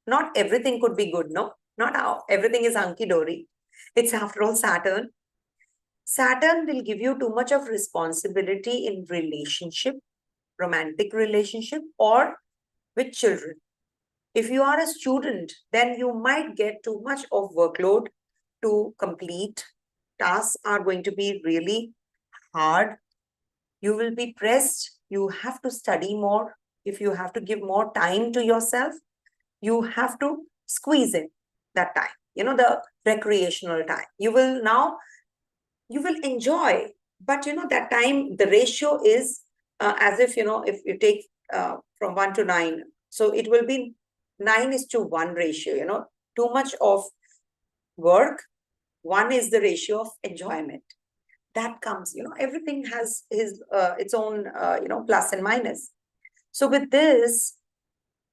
Not everything could be good, no? Not how everything is hunky-dory. It's after all Saturn. Saturn will give you too much of responsibility in relationship, romantic relationship, or with children. If you are a student, then you might get too much of workload to complete. Tasks are going to be really hard. You will be pressed. You have to study more. If you have to give more time to yourself, you have to squeeze in that time, the recreational time. You will enjoy, but that time, the ratio is as if, if you take from 1 to 9, so it will be 9:1 ratio, too much of work, 1 is the ratio of enjoyment. That comes, everything has its own, plus and minus. So with this,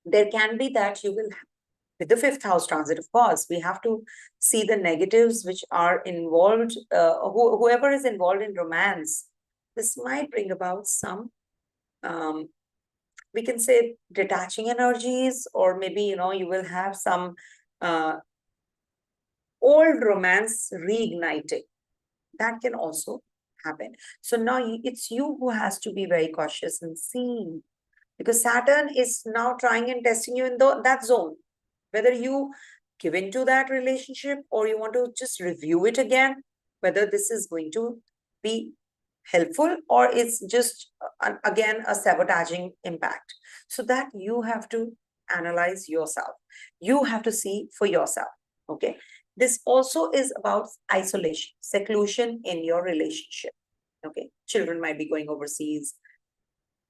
there can be that you will, with the 5th house transit, of course, we have to see the negatives which are involved, whoever is involved in romance, this might bring about some, we can say, detaching energies, or maybe, you will have some old romance reigniting. That can also happen. So now it's you who has to be very cautious and see, because Saturn is now trying and testing you in that zone, whether you give into that relationship or you want to just review it again, whether this is going to be helpful or it's just, again, a sabotaging impact. So that you have to analyze yourself. You have to see for yourself. Okay. This also is about isolation, seclusion in your relationship. Okay. Children might be going overseas.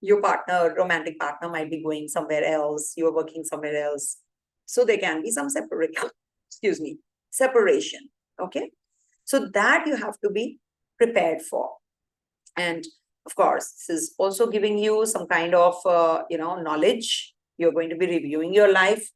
Your partner, romantic partner, might be going somewhere else. You're working somewhere else. So there can be some separation. Okay. So that you have to be prepared for. And of course, this is also giving you some kind of, knowledge. You're going to be reviewing your life.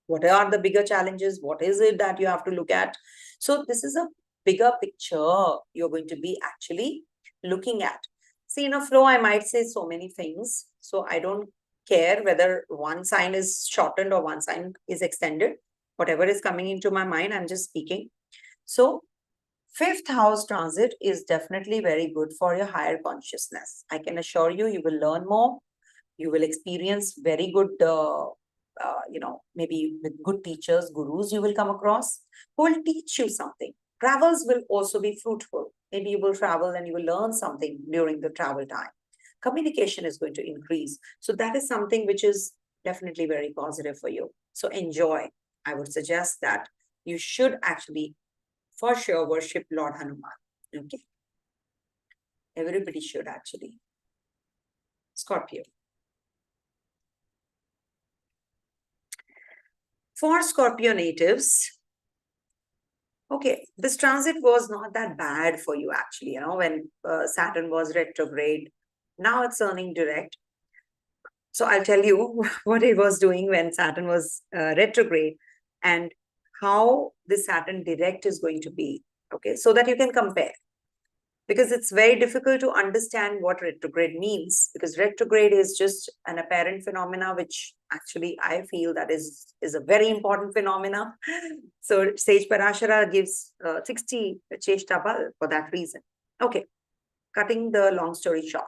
What are the bigger challenges? What is it that you have to look at? So this is a bigger picture you're going to be actually looking at. See, in a flow, I might say so many things. So I don't care whether one sign is shortened or one sign is extended. Whatever is coming into my mind, I'm just speaking. So 5th house transit is definitely very good for your higher consciousness. I can assure you, you will learn more. You will experience very good, maybe with good teachers, gurus you will come across who will teach you something. Travels will also be fruitful. Maybe you will travel and you will learn something during the travel time. Communication is going to increase. So that is something which is definitely very positive for you. So enjoy. I would suggest that you should actually, for sure, worship Lord Hanuman. Okay. Everybody should actually. Scorpio. For Scorpio natives, okay, this transit was not that bad for you actually, when Saturn was retrograde. Now it's turning direct. So I'll tell you what it was doing when Saturn was retrograde and how the Saturn direct is going to be, okay, so that you can compare. Because it's very difficult to understand what retrograde means, because retrograde is just an apparent phenomena, which actually I feel that is a very important phenomena. So Sage Parashara gives 60 Cheshta Bal for that reason. Okay, cutting the long story short.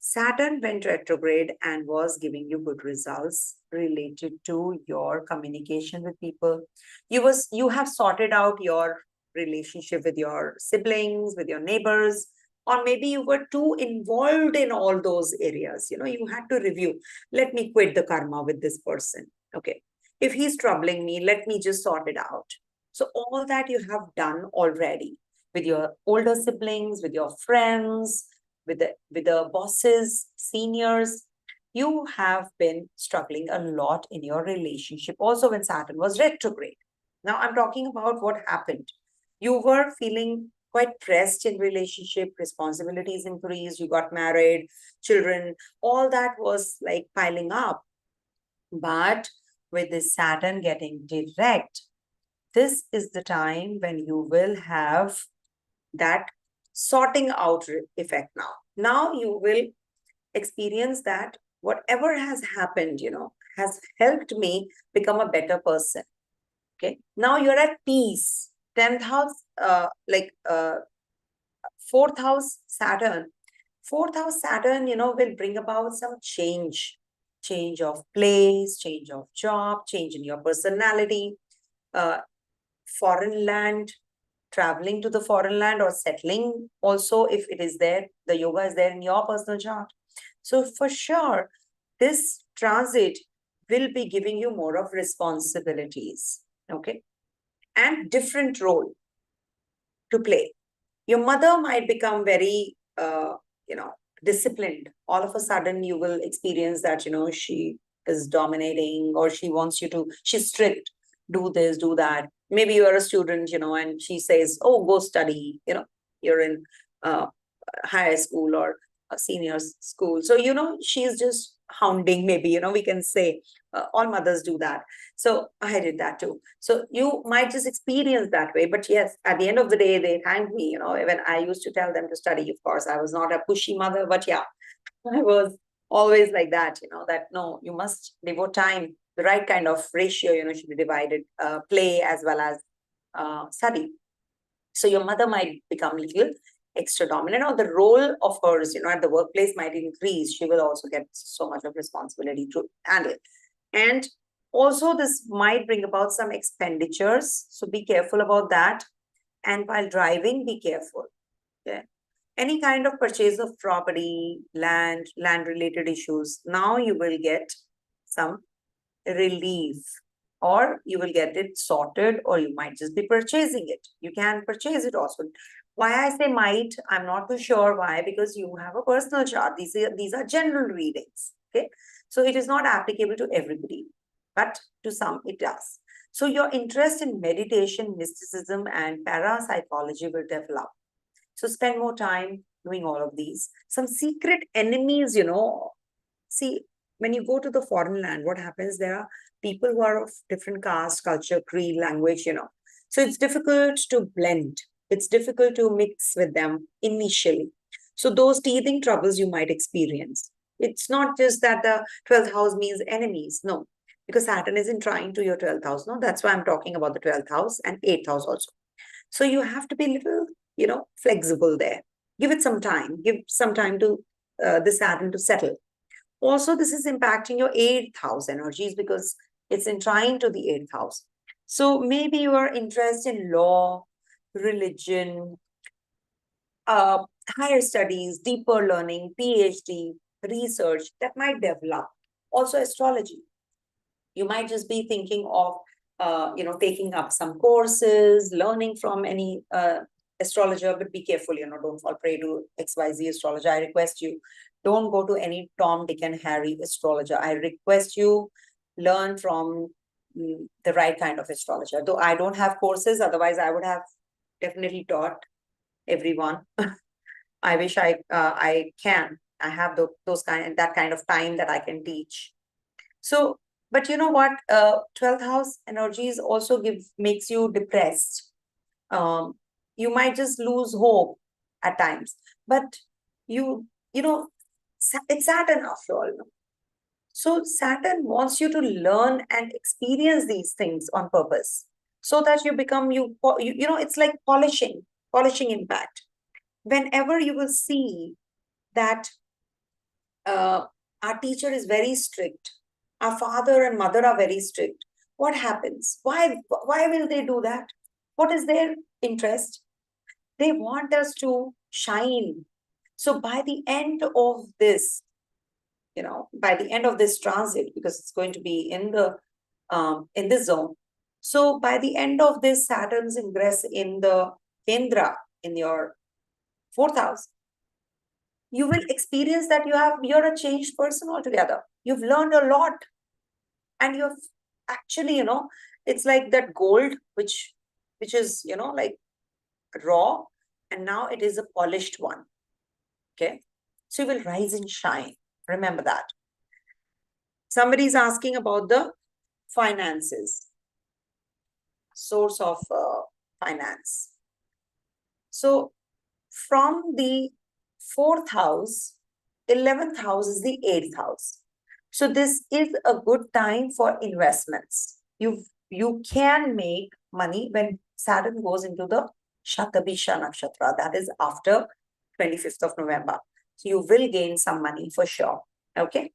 Saturn went retrograde and was giving you good results related to your communication with people. You have sorted out your relationship with your siblings, with your neighbors, or maybe you were too involved in all those areas. You had to review. Let me quit the karma with this person. Okay. If he's troubling me, let me just sort it out. So all that you have done already with your older siblings, with your friends, with the bosses, seniors. you have been struggling a lot in your relationship, also when Saturn was retrograde. Now I'm talking about what happened. You were feeling quite pressed in relationship, responsibilities increased, you got married, children, all that was like piling up. But with this Saturn getting direct, this is the time when you will have that sorting out effect now. Now you will experience that whatever has happened, has helped me become a better person. Okay. Now you're at peace. 10th house, fourth house Saturn. Fourth house Saturn, will bring about some change of place, change of job, change in your personality, uh, foreign land, traveling to the foreign land or settling also, if it is there, the yoga is there in your personal chart. So for sure, this transit will be giving you more of responsibilities, okay, and different role to play. Your mother might become very, disciplined. All of a sudden, you will experience that, she is dominating or she wants you to, she's strict, do this, do that. Maybe you are a student, and she says, oh, go study, you're in higher school or a senior school. So, she's just hounding, maybe, we can say all mothers do that. So I did that too. So you might just experience that way. But yes, at the end of the day, they thank me, when I used to tell them to study. Of course, I was not a pushy mother, but yeah, I was always like that, that no, you must devote time, the right kind of ratio, should be divided, play as well as study. So your mother might become a little extra dominant, or the role of hers, at the workplace might increase. She will also get so much of responsibility to handle. And also, this might bring about some expenditures. So be careful about that. And while driving, be careful. Okay. Any kind of purchase of property, land related issues, now you will get some relief, or you will get it sorted, or you might just be purchasing it. You can purchase it also. Why I say might, I'm not too sure why, because you have a personal chart. These are general readings. Okay. So it is not applicable to everybody, but to some it does. So your interest in meditation, mysticism, and parapsychology will develop. So spend more time doing all of these. Some secret enemies, see, when you go to the foreign land, what happens? There are people who are of different caste, culture, creed, language, So it's difficult to blend. It's difficult to mix with them initially. So those teething troubles you might experience. It's not just that the 12th house means enemies. No, because Saturn isn't trying to your 12th house. No, that's why I'm talking about the 12th house and 8th house also. So you have to be a little, flexible there. Give it some time. Give some time to the Saturn to settle. Also, this is impacting your 8th house energies because it's in trine to the 8th house. So maybe your interest in law, religion, higher studies, deeper learning, PhD, research, that might develop. Also, astrology. You might just be thinking of, taking up some courses, learning from any astrologer, but be careful, don't fall prey to XYZ astrologer. I request you, don't go to any Tom, Dick, and Harry astrologer. I request you, learn from the right kind of astrologer. Though I don't have courses, otherwise I would have definitely taught everyone. I wish I can. I have that kind of time that I can teach. So, but you know what? 12th house energies also makes you depressed. You might just lose hope at times. But it's Saturn after all. So Saturn wants you to learn and experience these things on purpose, so that you become it's like polishing impact. Whenever you will see that our teacher is very strict, our father and mother are very strict, what happens? Why will they do that? What is their interest? They want us to shine. So by the end of this, by the end of this transit, because it's going to be in this zone. So by the end of this Saturn's ingress in the Kendra, in your 4th house, you will experience that you're a changed person altogether. You've learned a lot, and you've actually, it's like that gold which is, like raw, and now it is a polished one. Okay, so you will rise and shine. Remember that. Somebody is asking about the finances, source of finance. So from the 4th house, 11th house is the 8th house. So this is a good time for investments. You can make money when Saturn goes into the Shatabisha Nakshatra. That is after 25th of November. So you will gain some money for sure. Okay.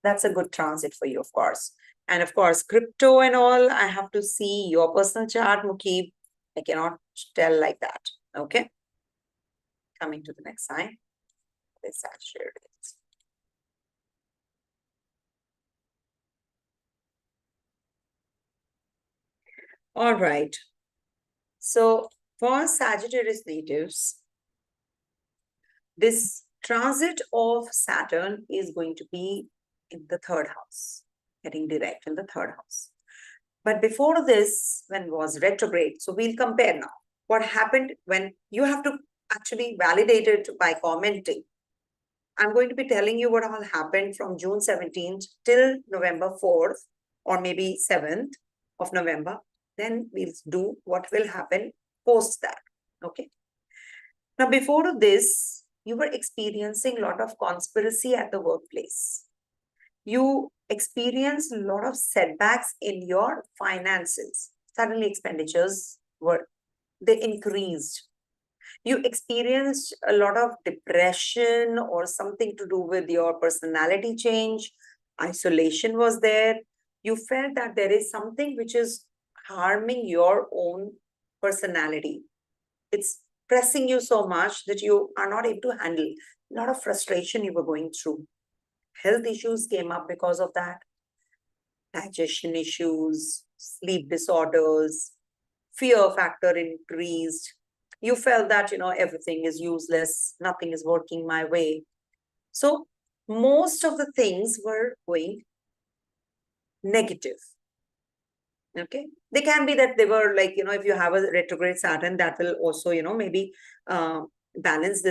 That's a good transit for you, of course. And of course, crypto and all, I have to see your personal chart, Mukhi. I cannot tell like that. Okay. Coming to the next sign. This Sagittarius. All right. So for Sagittarius natives, this transit of Saturn is going to be in the 3rd house, getting direct in the 3rd house. But before this, when it was retrograde, so we'll compare now. What happened when you have to actually validate it by commenting. I'm going to be telling you what all happened from June 17th till November 4th, or maybe 7th of November. Then we'll do what will happen post that. Okay. Now, before this, you were experiencing a lot of conspiracy at the workplace. You experienced a lot of setbacks in your finances. Suddenly expenditures they increased. You experienced a lot of depression or something to do with your personality change. Isolation was there. You felt that there is something which is harming your own personality. It's pressing you so much that you are not able to handle. A lot of frustration you were going through. Health issues came up because of that. Digestion issues, sleep disorders, fear factor increased. You felt that, everything is useless, nothing is working my way. So most of the things were going negative. Okay. They can be that they were like, if you have a retrograde Saturn, that will also, maybe balance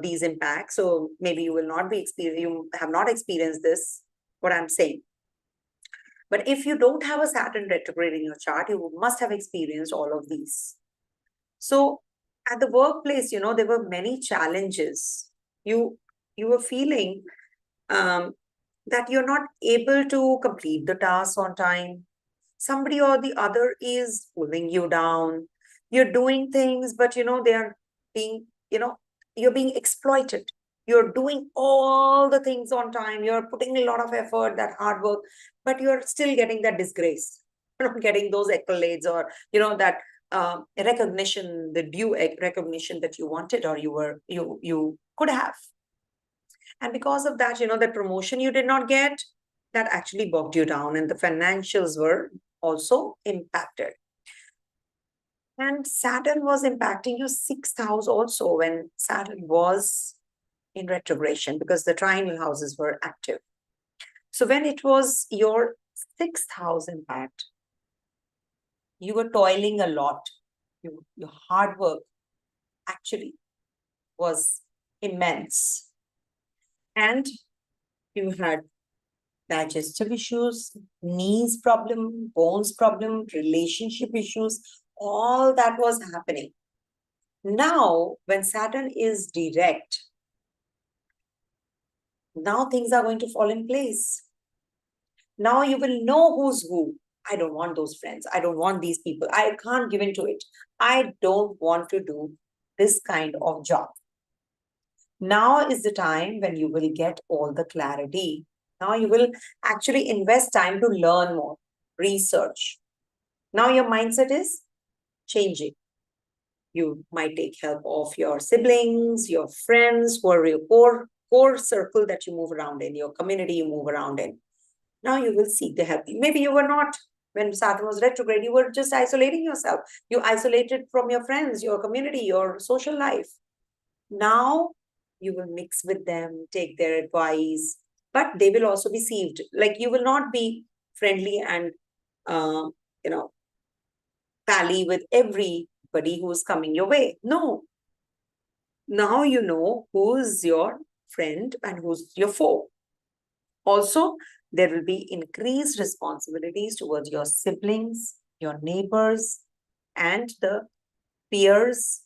these impacts. So maybe you will not be you have not experienced this, what I'm saying. But if you don't have a Saturn retrograde in your chart, you must have experienced all of these. So at the workplace, there were many challenges. You were feeling that you're not able to complete the task on time. Somebody or the other is pulling you down. You're doing things, but they are being, you're being exploited. You're doing all the things on time. You're putting a lot of effort, that hard work, but you're still getting that disgrace. You're not getting those accolades or, that recognition, the due recognition that you wanted or you could have. And because of that, the promotion you did not get, that actually bogged you down, and the financials were also impacted. And Saturn was impacting your 6th house also when Saturn was in retrogression, because the triangle houses were active. So when it was your 6th house impact, you were toiling a lot. Your hard work actually was immense. And you had digestive issues, knees problem, bones problem, relationship issues, all that was happening. Now, when Saturn is direct, now things are going to fall in place. Now you will know who's who. I don't want those friends. I don't want these people. I can't give into it. I don't want to do this kind of job. Now is the time when you will get all the clarity. Now you will actually invest time to learn more, research. Now your mindset is changing. You might take help of your siblings, your friends, who are your core circle that you move around in, your community you move around in. Now you will seek the help. Maybe you were not, when Saturn was retrograde, you were just isolating yourself. You isolated from your friends, your community, your social life. Now you will mix with them, take their advice, but they will also be sieved. Like you will not be friendly and, uh, you know, pally with everybody who's coming your way. No. Now you know who's your friend and who's your foe. Also, there will be increased responsibilities towards your siblings, your neighbors, and the peers,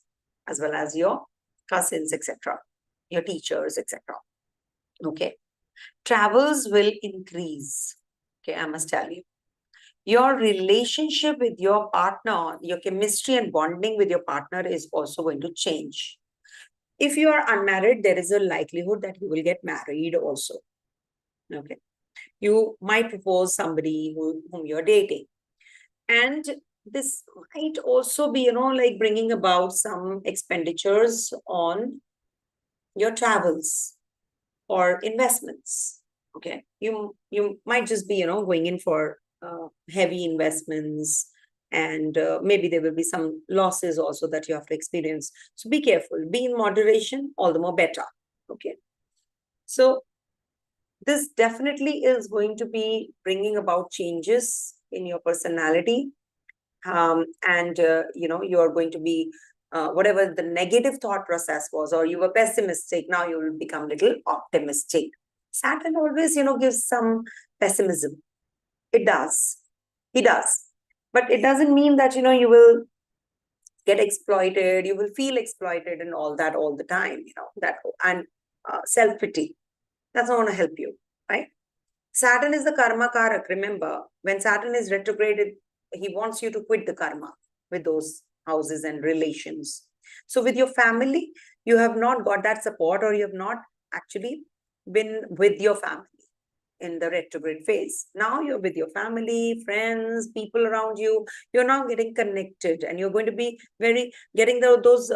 as well as your cousins, etc., your teachers, etc. Okay. Travels will increase. Okay, I must tell you. Your relationship with your partner, your chemistry and bonding with your partner is also going to change. If you are unmarried, there is a likelihood that you will get married also. Okay. You might propose somebody whom you're dating. And this might also be, like bringing about some expenditures on your travels or investments. Okay. You might just be, going in for heavy investments, and maybe there will be some losses also that you have to experience. So be careful, be in moderation, all the more better. Okay. So this definitely is going to be bringing about changes in your personality. And you're going to be, whatever the negative thought process was, or you were pessimistic, now you will become a little optimistic. Saturn always, gives some pessimism. It does. He does. But it doesn't mean that, you will get exploited, you will feel exploited and all that all the time, that, and self-pity. That's not going to help you, right? Saturn is the karma karak. Remember, when Saturn is retrograded, he wants you to quit the karma with those houses and relations. So with your family, you have not got that support, or you have not actually been with your family in the retrograde phase. Now you're with your family, friends, people around you. You're now getting connected, and you're going to be getting those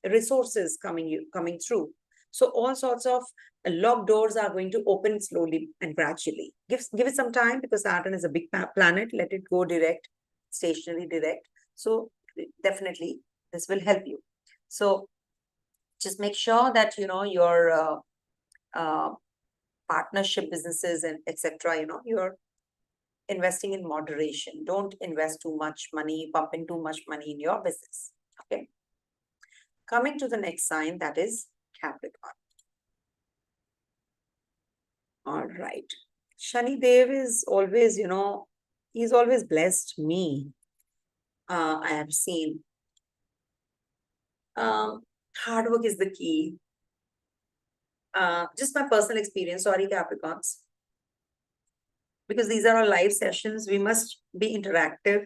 resources coming through. So all sorts of locked doors are going to open slowly and gradually. Give it some time, because Saturn is a big planet. Let it go direct, stationary direct. So definitely this will help you. So just make sure that your partnership businesses and etc. You're investing in moderation. Don't invest too much money, pump in too much money in your business. Okay. Coming to the next sign, that is Capricorn. All right. Shani Dev is always, he's always blessed me. I have seen. Hard work is the key. Just my personal experience, sorry, Capricorns. Because these are our live sessions, we must be interactive.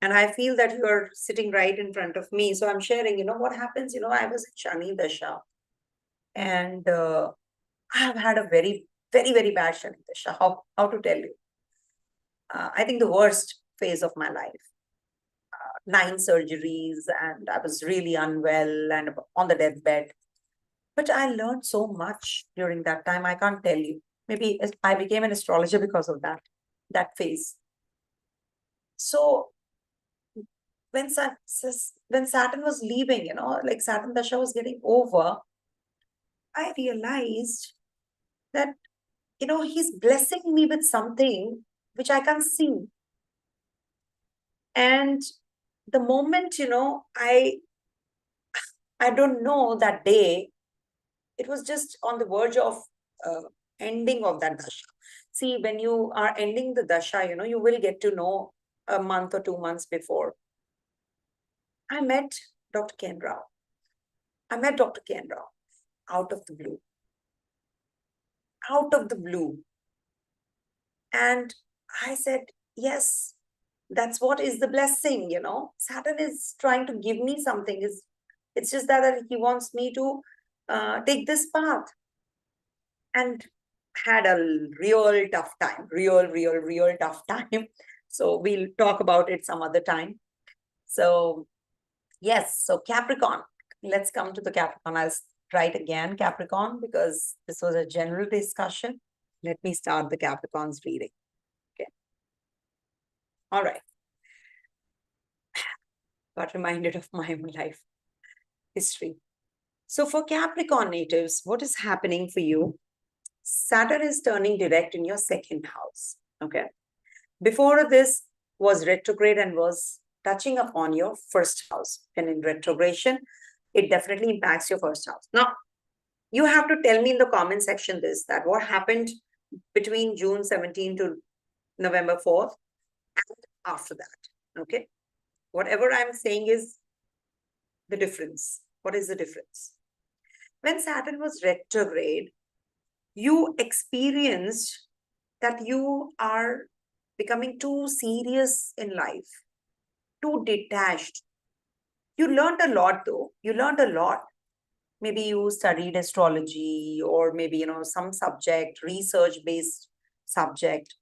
And I feel that you are sitting right in front of me. So I'm sharing, what happens, I was in Shani Dasha. And I have had a very, very, very bad Shani Dasha. How to tell you? I think the worst phase of my life. 9 surgeries, and I was really unwell and on the deathbed. But I learned so much during that time. I can't tell you. Maybe I became an astrologer because of that phase. So when Saturn was leaving, like Saturn Dasha was getting over, I realized that, he's blessing me with something which I can't see. And the moment, I don't know, that day, it was just on the verge of ending of that Dasha. See, when you are ending the Dasha, you will get to know a month or 2 months before. I met Dr. Ken Rao. I met Dr. Ken Rao out of the blue. Out of the blue. And I said, yes, that's what is the blessing, Saturn is trying to give me something. It's just that he wants me to take this path. And had a real tough time, real tough time. So we'll talk about it some other time. So yes, so Capricorn, let's come to the Capricorn. I'll write again Capricorn, because this was a general discussion. Let me start the Capricorn's reading. Okay. All right. Got reminded of my own life history. So for Capricorn natives, what is happening for you? Saturn is turning direct in your second house. Okay. Before this was retrograde and was touching upon your first house. And in retrogression, it definitely impacts your first house. Now, you have to tell me in the comment section this, that what happened between June 17 to November 4th and after that. Okay. Whatever I'm saying is the difference. What is the difference? When Saturn was retrograde, you experienced that you are becoming too serious in life, too detached. You learned a lot though. You learned a lot. Maybe you studied astrology or maybe, some subject, research-based subject,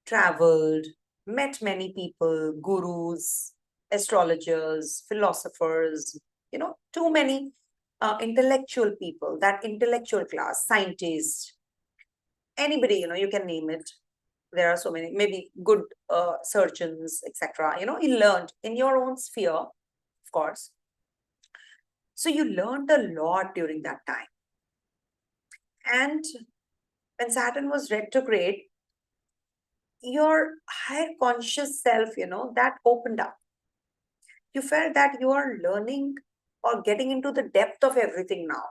traveled, met many people, gurus, astrologers, philosophers, too many intellectual people, that intellectual class, scientists, anybody, you can name it. There are so many, maybe good surgeons, etc. You learned in your own sphere, of course. So you learned a lot during that time. And when Saturn was retrograde, your higher conscious self, that opened up. You felt that you are learning or getting into the depth of everything now.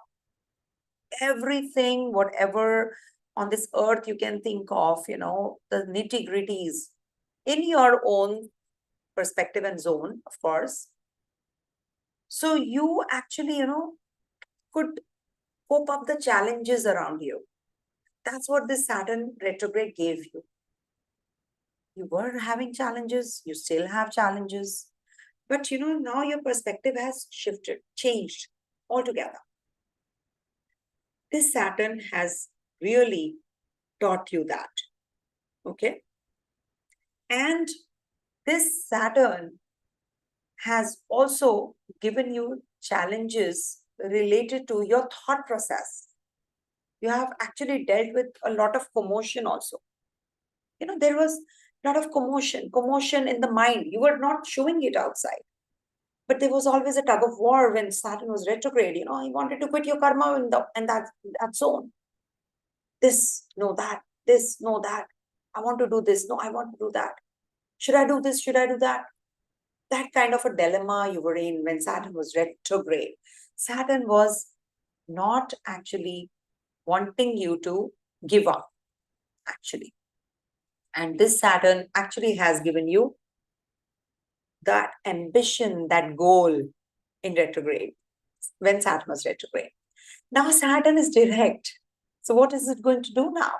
Everything, whatever on this earth you can think of, the nitty-gritties in your own perspective and zone, of course. So you actually, could cope up the challenges around you. That's what this Saturn retrograde gave you. You were having challenges, you still have challenges, but now your perspective has shifted, changed altogether. This Saturn has really taught you that. Okay. And this Saturn has also given you challenges related to your thought process. You have actually dealt with a lot of commotion also. There was a lot of commotion in the mind. You were not showing it outside. But there was always a tug of war when Saturn was retrograde. You wanted to quit your karma in that zone. This, no, that. This, no, that. I want to do this. No, I want to do that. Should I do this? Should I do that? That kind of a dilemma you were in when Saturn was retrograde. Saturn was not actually wanting you to give up, actually. And this Saturn actually has given you that ambition, that goal in retrograde, when Saturn was retrograde. Now Saturn is direct. So what is it going to do now?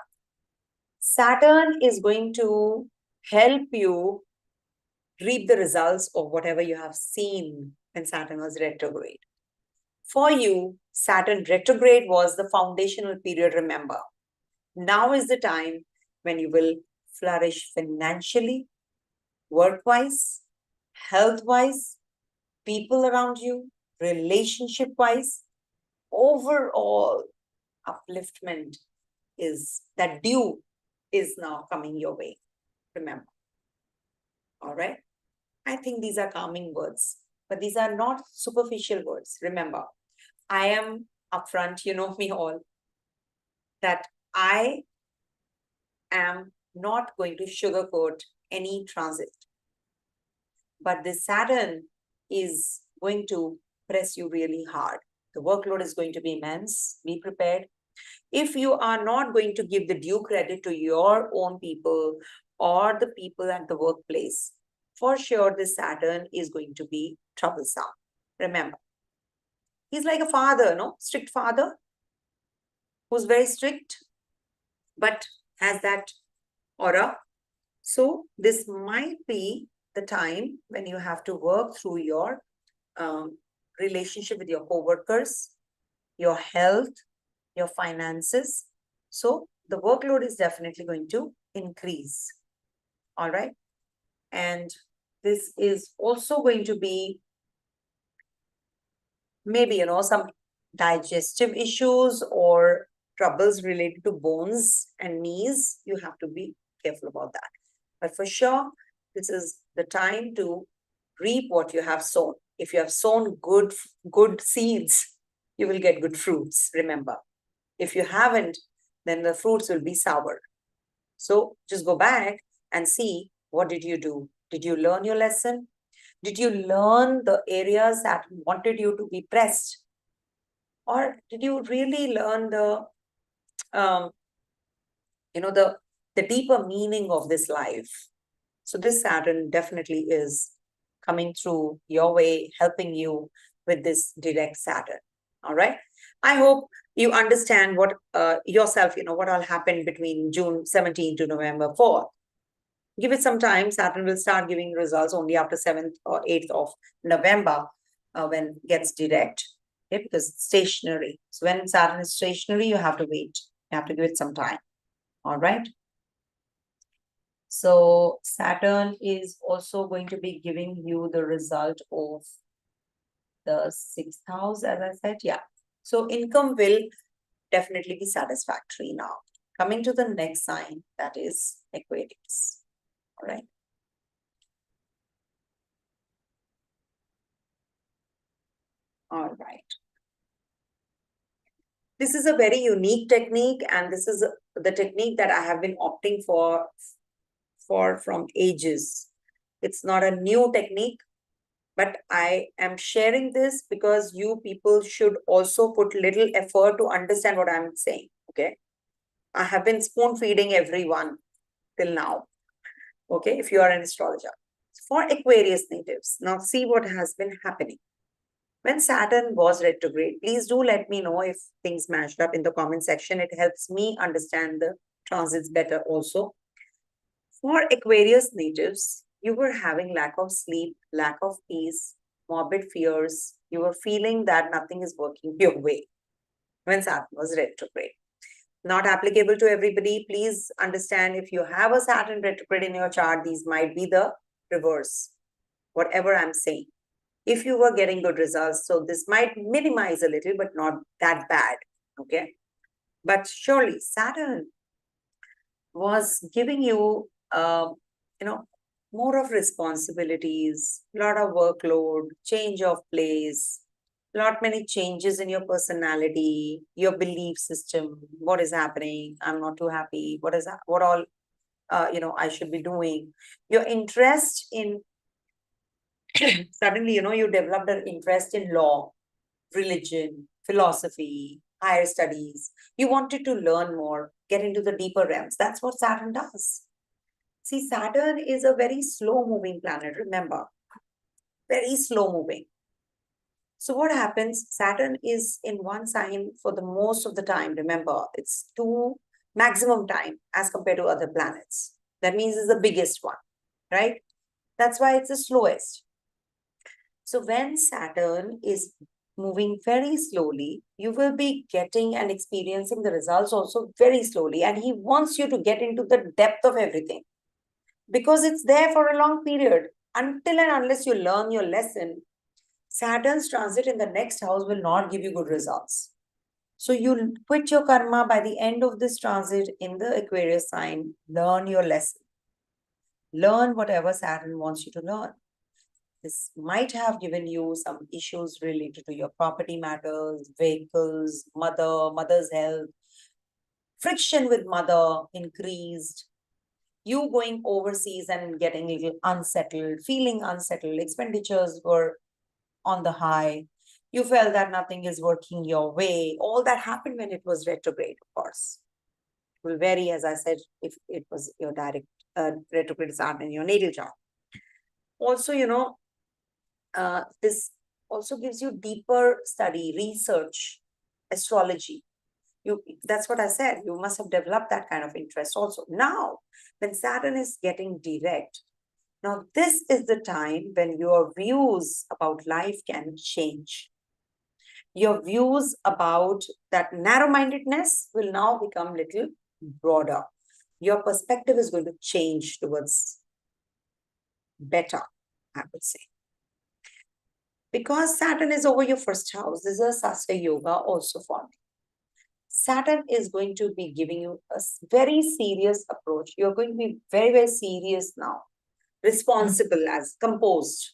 Saturn is going to help you reap the results of whatever you have seen when Saturn was retrograde. For you, Saturn retrograde was the foundational period, remember. Now is the time when you will flourish financially, work-wise, health-wise, people around you, relationship-wise. Overall upliftment is, that due is now coming your way, remember. All right. I think these are calming words, but these are not superficial words. Remember, I am upfront, you know me all, that I am not going to sugarcoat any transit. But this Saturn is going to press you really hard. The workload is going to be immense. Be prepared. If you are not going to give the due credit to your own people or the people at the workplace, for sure this Saturn is going to be troublesome. Remember, he's like a father, no? Strict father who's very strict, but has that aura. So this might be the time when you have to work through your relationship with your co-workers, your health, your finances. So the workload is definitely going to increase. All right. And this is also going to be maybe, some digestive issues or troubles related to bones and knees. You have to be careful about that. But for sure, this is the time to reap what you have sown. If you have sown good seeds, you will get good fruits, remember. If you haven't, then the fruits will be sour. So just go back and see, what did you do? Did you learn your lesson? Did you learn the areas that wanted you to be pressed? Or did you really learn um, the deeper meaning of this life? So this Saturn definitely is coming through your way, helping you with this direct Saturn. All right. I hope you understand what yourself, what all happened between June 17 to November 4th. Give it some time. Saturn will start giving results only after 7th or 8th of November when it gets direct. Okay, because it's stationary. So when Saturn is stationary, you have to wait. You have to give it some time. All right. So Saturn is also going to be giving you the result of the 6th house, as I said. Yeah. So income will definitely be satisfactory now. Coming to the next sign, that is Aquarius. All right. All right. This is a very unique technique, and this is the technique that I have been opting for from ages. It's not a new technique, but I am sharing this because you people should also put little effort to understand what I'm saying. Okay. I have been spoon feeding everyone till now. Okay. If you are an astrologer. For Aquarius natives, now see what has been happening. When Saturn was retrograde, please do let me know if things matched up in the comment section. It helps me understand the transits better also. For Aquarius natives, you were having lack of sleep, lack of peace, morbid fears. You were feeling that nothing is working your way when Saturn was retrograde. Not applicable to everybody. Please understand, if you have a Saturn retrograde in your chart, these might be the reverse, whatever I'm saying. If you were getting good results, so this might minimize a little, but not that bad. Okay. But surely Saturn was giving you, more of responsibilities, lot of workload, change of place, lot many changes in your personality, your belief system. What is happening? I'm not too happy. What all, I should be doing. Your interest in suddenly, you developed an interest in law, religion, philosophy, higher studies. You wanted to learn more, get into the deeper realms. That's what Saturn does. See, Saturn is a very slow moving planet, remember, very slow moving. So what happens? Saturn is in one sign for the most of the time. Remember, it's two maximum time as compared to other planets. That means it's the biggest one, right? That's why it's the slowest. So when Saturn is moving very slowly, you will be getting and experiencing the results also very slowly. And he wants you to get into the depth of everything because it's there for a long period. Until and unless you learn your lesson, Saturn's transit in the next house will not give you good results. So you quit your karma by the end of this transit in the Aquarius sign. Learn your lesson. Learn whatever Saturn wants you to learn. This might have given you some issues related to your property matters, vehicles, mother's health, friction with mother increased, you going overseas and getting a little unsettled, feeling unsettled, expenditures were on the high, you felt that nothing is working your way. All that happened when it was retrograde, of course. It will vary, as I said, if it was your direct retrograde Saturn in your natal chart. Also, this also gives you deeper study, research, astrology. That's what I said. You must have developed that kind of interest also. Now, when Saturn is getting direct, now this is the time when your views about life can change. Your views about that narrow-mindedness will now become little broader. Your perspective is going to change towards better, I would say. Because Saturn is over your first house, this is a Sastra Yoga also for me. Saturn is going to be giving you a very serious approach. You're going to be very, very serious now, responsible as composed.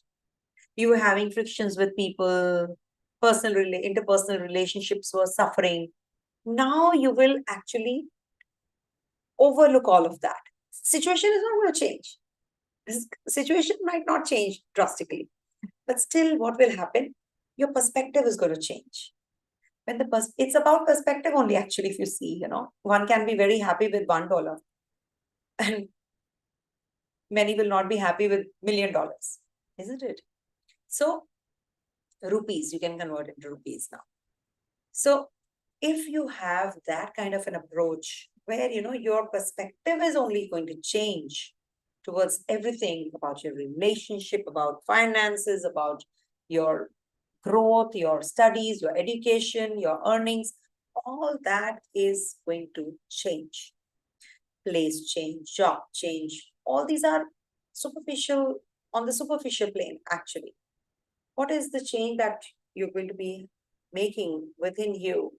You were having frictions with people, interpersonal relationships were suffering. Now you will actually overlook all of that. Situation is not going to change. This situation might not change drastically, but still what will happen? Your perspective is going to change. When it's about perspective only, actually, if you see, one can be very happy with $1 and many will not be happy with $1 million, isn't it? So rupees, you can convert into rupees now. So if you have that kind of an approach where, your perspective is only going to change towards everything about your relationship, about finances, about your growth, your studies, your education, your earnings, all that is going to change. Place change, job change, all these are superficial, on the superficial plane, actually. What is the change that you're going to be making within you?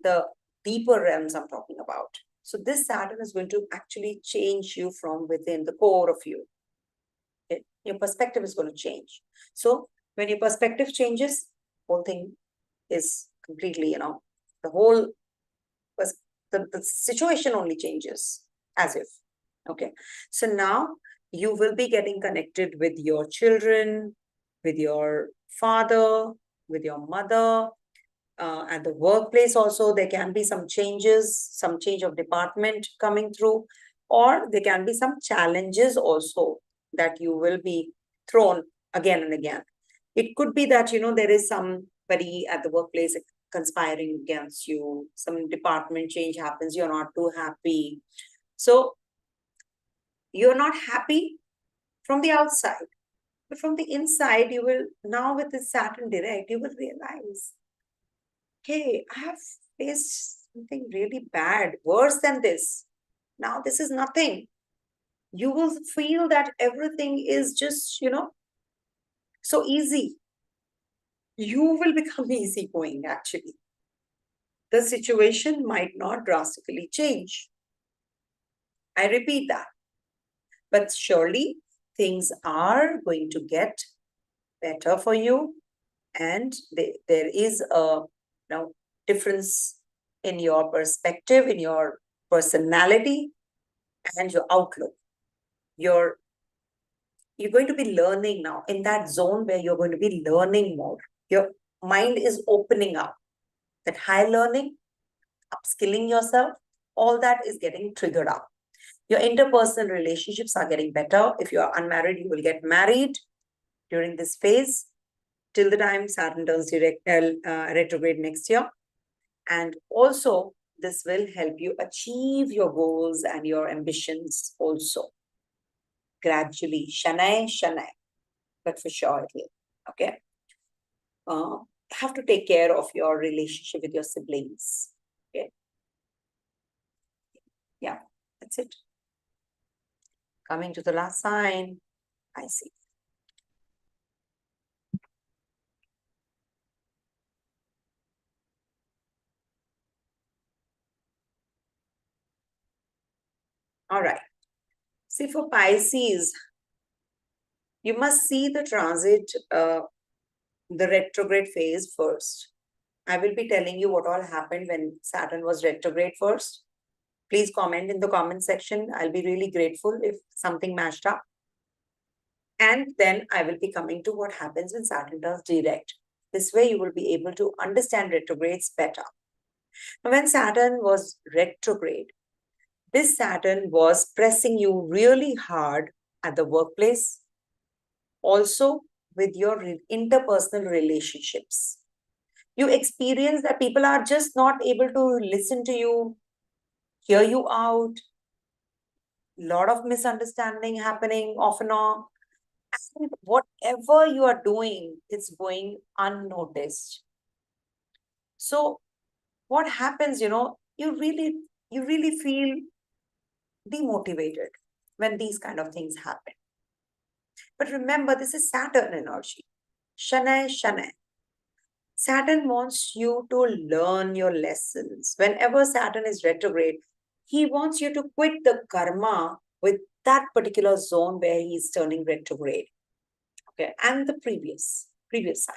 The deeper realms I'm talking about. So this Saturn is going to actually change you from within the core of you. Okay? Your perspective is going to change. So when your perspective changes, whole thing is completely, the whole, the situation only changes as if. Okay. So now you will be getting connected with your children, with your father, with your mother. At the workplace also, there can be some changes, some change of department coming through, or there can be some challenges also that you will be thrown again and again. It could be that, there is somebody at the workplace conspiring against you, some department change happens, you're not too happy. So you're not happy from the outside, but from the inside, you will, now with this Saturn direct, you will realize, okay, I have faced something really bad, worse than this. Now this is nothing. You will feel that everything is just, so easy. You will become easygoing, actually. The situation might not drastically change. I repeat that. But surely things are going to get better for you. And there is a difference in your perspective, in your personality, and your outlook. You're going to be learning now in that zone where you're going to be learning more. Your mind is opening up. That high learning, upskilling yourself, all that is getting triggered up. Your interpersonal relationships are getting better. If you are unmarried, you will get married during this phase till the time Saturn turns retrograde next year. And also, this will help you achieve your goals and your ambitions also. Gradually, Shanai, but for sure it will. Okay. Have to take care of your relationship with your siblings. Okay. Yeah, that's it. Coming to the last sign, Pisces. All right. See, for Pisces, you must see the transit, the retrograde phase first. I will be telling you what all happened when Saturn was retrograde first. Please comment in the comment section. I'll be really grateful if something matched up. And then I will be coming to what happens when Saturn does direct. This way you will be able to understand retrogrades better. Now, when Saturn was retrograde, this Saturn was pressing you really hard at the workplace, also with your interpersonal relationships. You experience that people are just not able to listen to you, hear you out. Lot of misunderstanding happening off and on. And whatever you are doing, it's going unnoticed. So what happens, you really feel demotivated when these kind of things happen. But remember, this is Saturn energy. Shanai. Saturn wants you to learn your lessons. Whenever Saturn is retrograde, he wants you to quit the karma with that particular zone where he's turning retrograde. Okay, and the previous sign.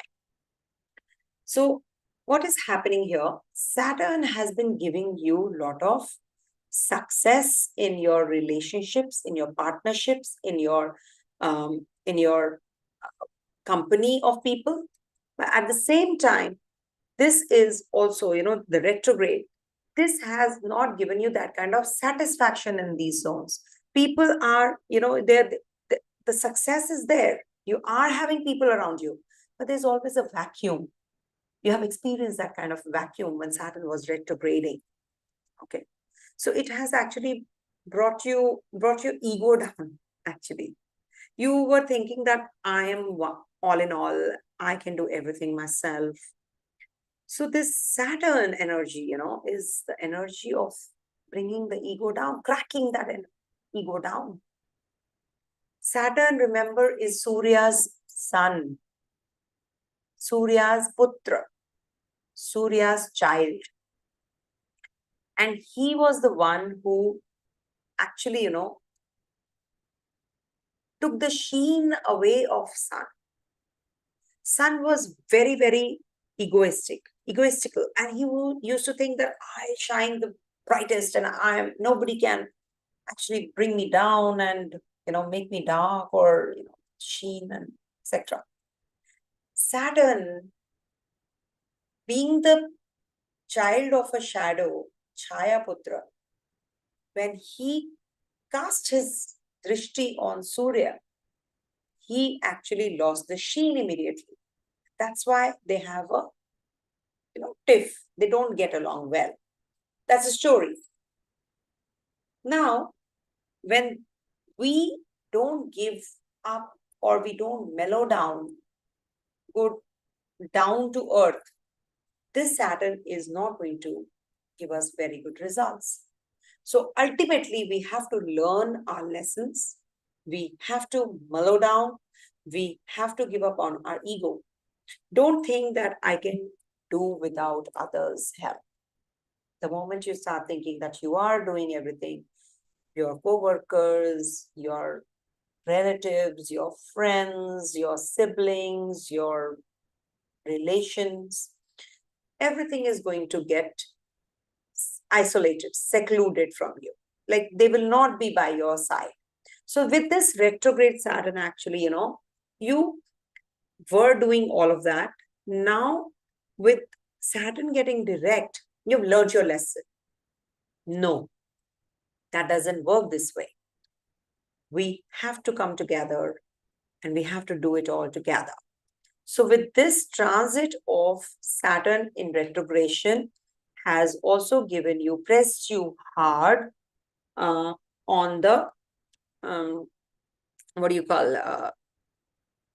So what is happening here? Saturn has been giving you a lot of success in your relationships, in your partnerships, in your company of people. But at the same time, this is also, the retrograde. This has not given you that kind of satisfaction in these zones. People are, the success is there. You are having people around you, but there's always a vacuum. You have experienced that kind of vacuum when Saturn was retrograding. Okay. So it has actually brought your ego down, actually. You were thinking that I am all in all, I can do everything myself. So this Saturn energy, is the energy of bringing the ego down, cracking that ego down. Saturn, remember, is Surya's son, Surya's putra, Surya's child. And he was the one who actually, took the sheen away of Sun. Sun was very, very egoistical, and he used to think that I shine the brightest, and nobody can actually bring me down and make me dark or sheen and etc. Saturn, being the child of a shadow, Chaya Putra, when he cast his drishti on Surya, he actually lost the sheen immediately. That's why they have a tiff. They don't get along well. That's a story. Now, when we don't give up or we don't mellow down, go down to earth, this Saturn is not going to give us very good results. So ultimately, we have to learn our lessons. We have to mellow down. We have to give up on our ego. Don't think that I can do without others' help. The moment you start thinking that you are doing everything, your co-workers, your relatives, your friends, your siblings, your relations, everything is going to get isolated, secluded from you. Like they will not be by your side. So with this retrograde Saturn, actually, you were doing all of that. Now, with Saturn getting direct, you've learned your lesson. No, that doesn't work this way. We have to come together and we have to do it all together. So with this transit of Saturn in retrogression has also given you, pressed you hard on the, what do you call,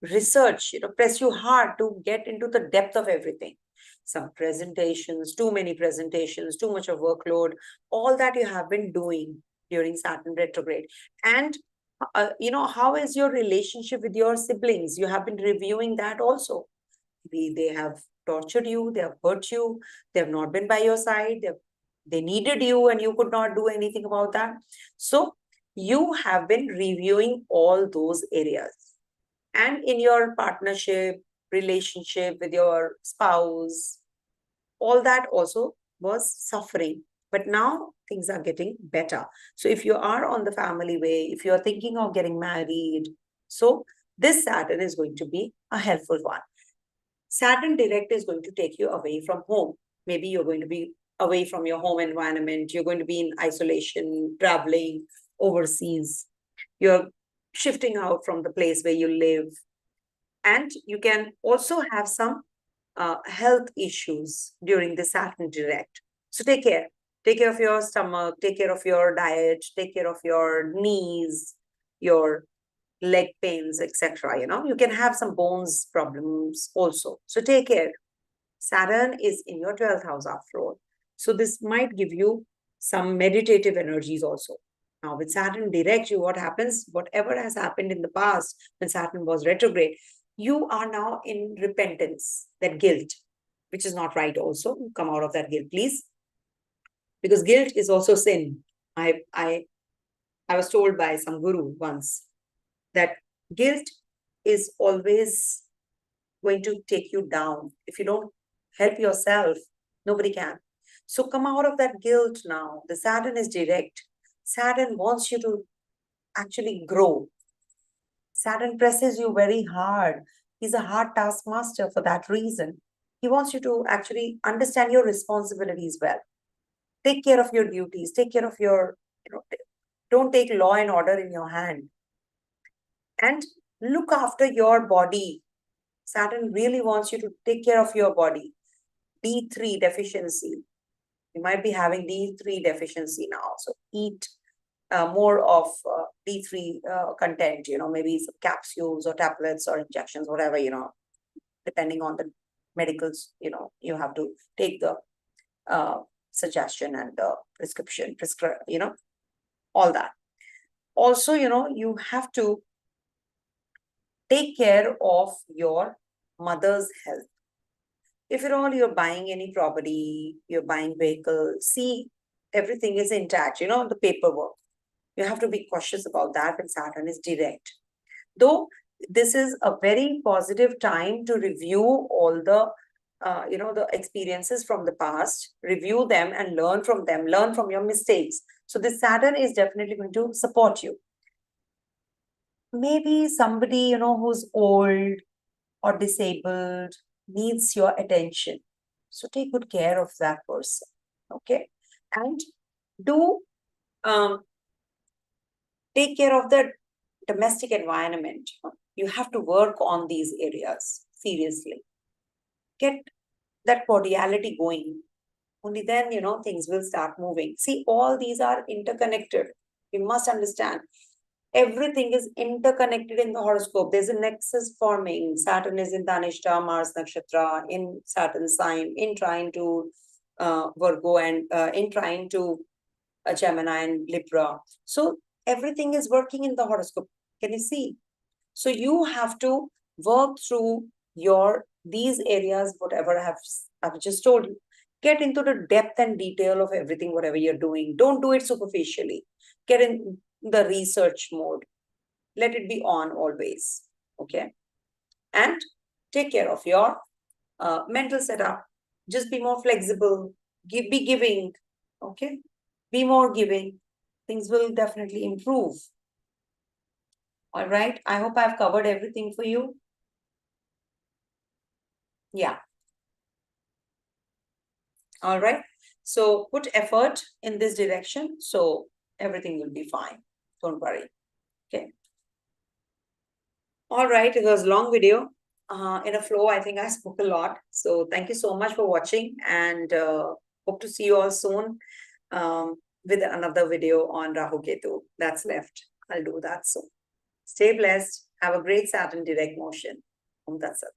research, press you hard to get into the depth of everything. Some presentations, too many presentations, too much of workload, all that you have been doing during Saturn retrograde. And, how is your relationship with your siblings? You have been reviewing that also. They have tortured you, they have hurt you, they have not been by your side, they needed you and you could not do anything about that. So you have been reviewing all those areas. And in your partnership, relationship with your spouse, all that also was suffering. But now things are getting better. So if you are on the family way, if you are thinking of getting married, so this Saturn is going to be a helpful one. Saturn direct is going to take you away from home. Maybe you're going to be away from your home environment. You're going to be in isolation, traveling overseas. You're shifting out from the place where you live. And you can also have some health issues during the Saturn direct. So take care. Take care of your stomach, take care of your diet, take care of your knees, your leg pains, etc. You can have some bones problems also. So take care. Saturn is in your 12th house after all. So this might give you some meditative energies also. Now with Saturn direct, what happens? Whatever has happened in the past when Saturn was retrograde, you are now in repentance, that guilt, which is not right also. Come out of that guilt, please. Because guilt is also sin. I was told by some guru once that guilt is always going to take you down. If you don't help yourself, nobody can. So come out of that guilt now. The Saturn is direct. Saturn wants you to actually grow. Saturn presses you very hard. He's a hard taskmaster for that reason. He wants you to actually understand your responsibilities well. Take care of your duties. Take care of your, don't take law and order in your hand. And look after your body. Saturn really wants you to take care of your body. D3 deficiency. You might be having D3 deficiency now. So eat more of D3 content, maybe some capsules or tablets or injections, whatever, depending on the medicals, you have to take the suggestion and the prescription, all that. Also, you have to take care of your mother's health. If at all you're buying any property, you're buying vehicle, see everything is intact, the paperwork. You have to be cautious about that when Saturn is direct. Though this is a very positive time to review all the, the experiences from the past, review them and learn from them, learn from your mistakes. So this Saturn is definitely going to support you. Maybe somebody, who's old or disabled needs your attention. So take good care of that person. Okay. And do take care of the domestic environment. You have to work on these areas seriously. Get that cordiality going. Only then, things will start moving. See, all these are interconnected. You must understand. Everything is interconnected in the horoscope. There's a nexus forming. Saturn is in Dhanishta, Mars Nakshatra, in Saturn sign, in trine to Virgo, and in trine to Gemini and Libra. So everything is working in the horoscope. Can you see? So you have to work through these areas, whatever I've just told you. Get into the depth and detail of everything, whatever you're doing. Don't do it superficially. Get in the research mode. Let it be on always. Okay. And take care of your mental setup. Just be more flexible. Be giving. Okay. Be more giving. Things will definitely improve. All right. I hope I've covered everything for you. Yeah. All right. So put effort in this direction. So everything will be fine. Don't worry. Okay. All right. It was a long video. In a flow, I think I spoke a lot. So thank you so much for watching, and hope to see you all soon with another video on Rahu Ketu that's left. I'll do that soon. Stay blessed. Have a great Saturn direct motion. That's it.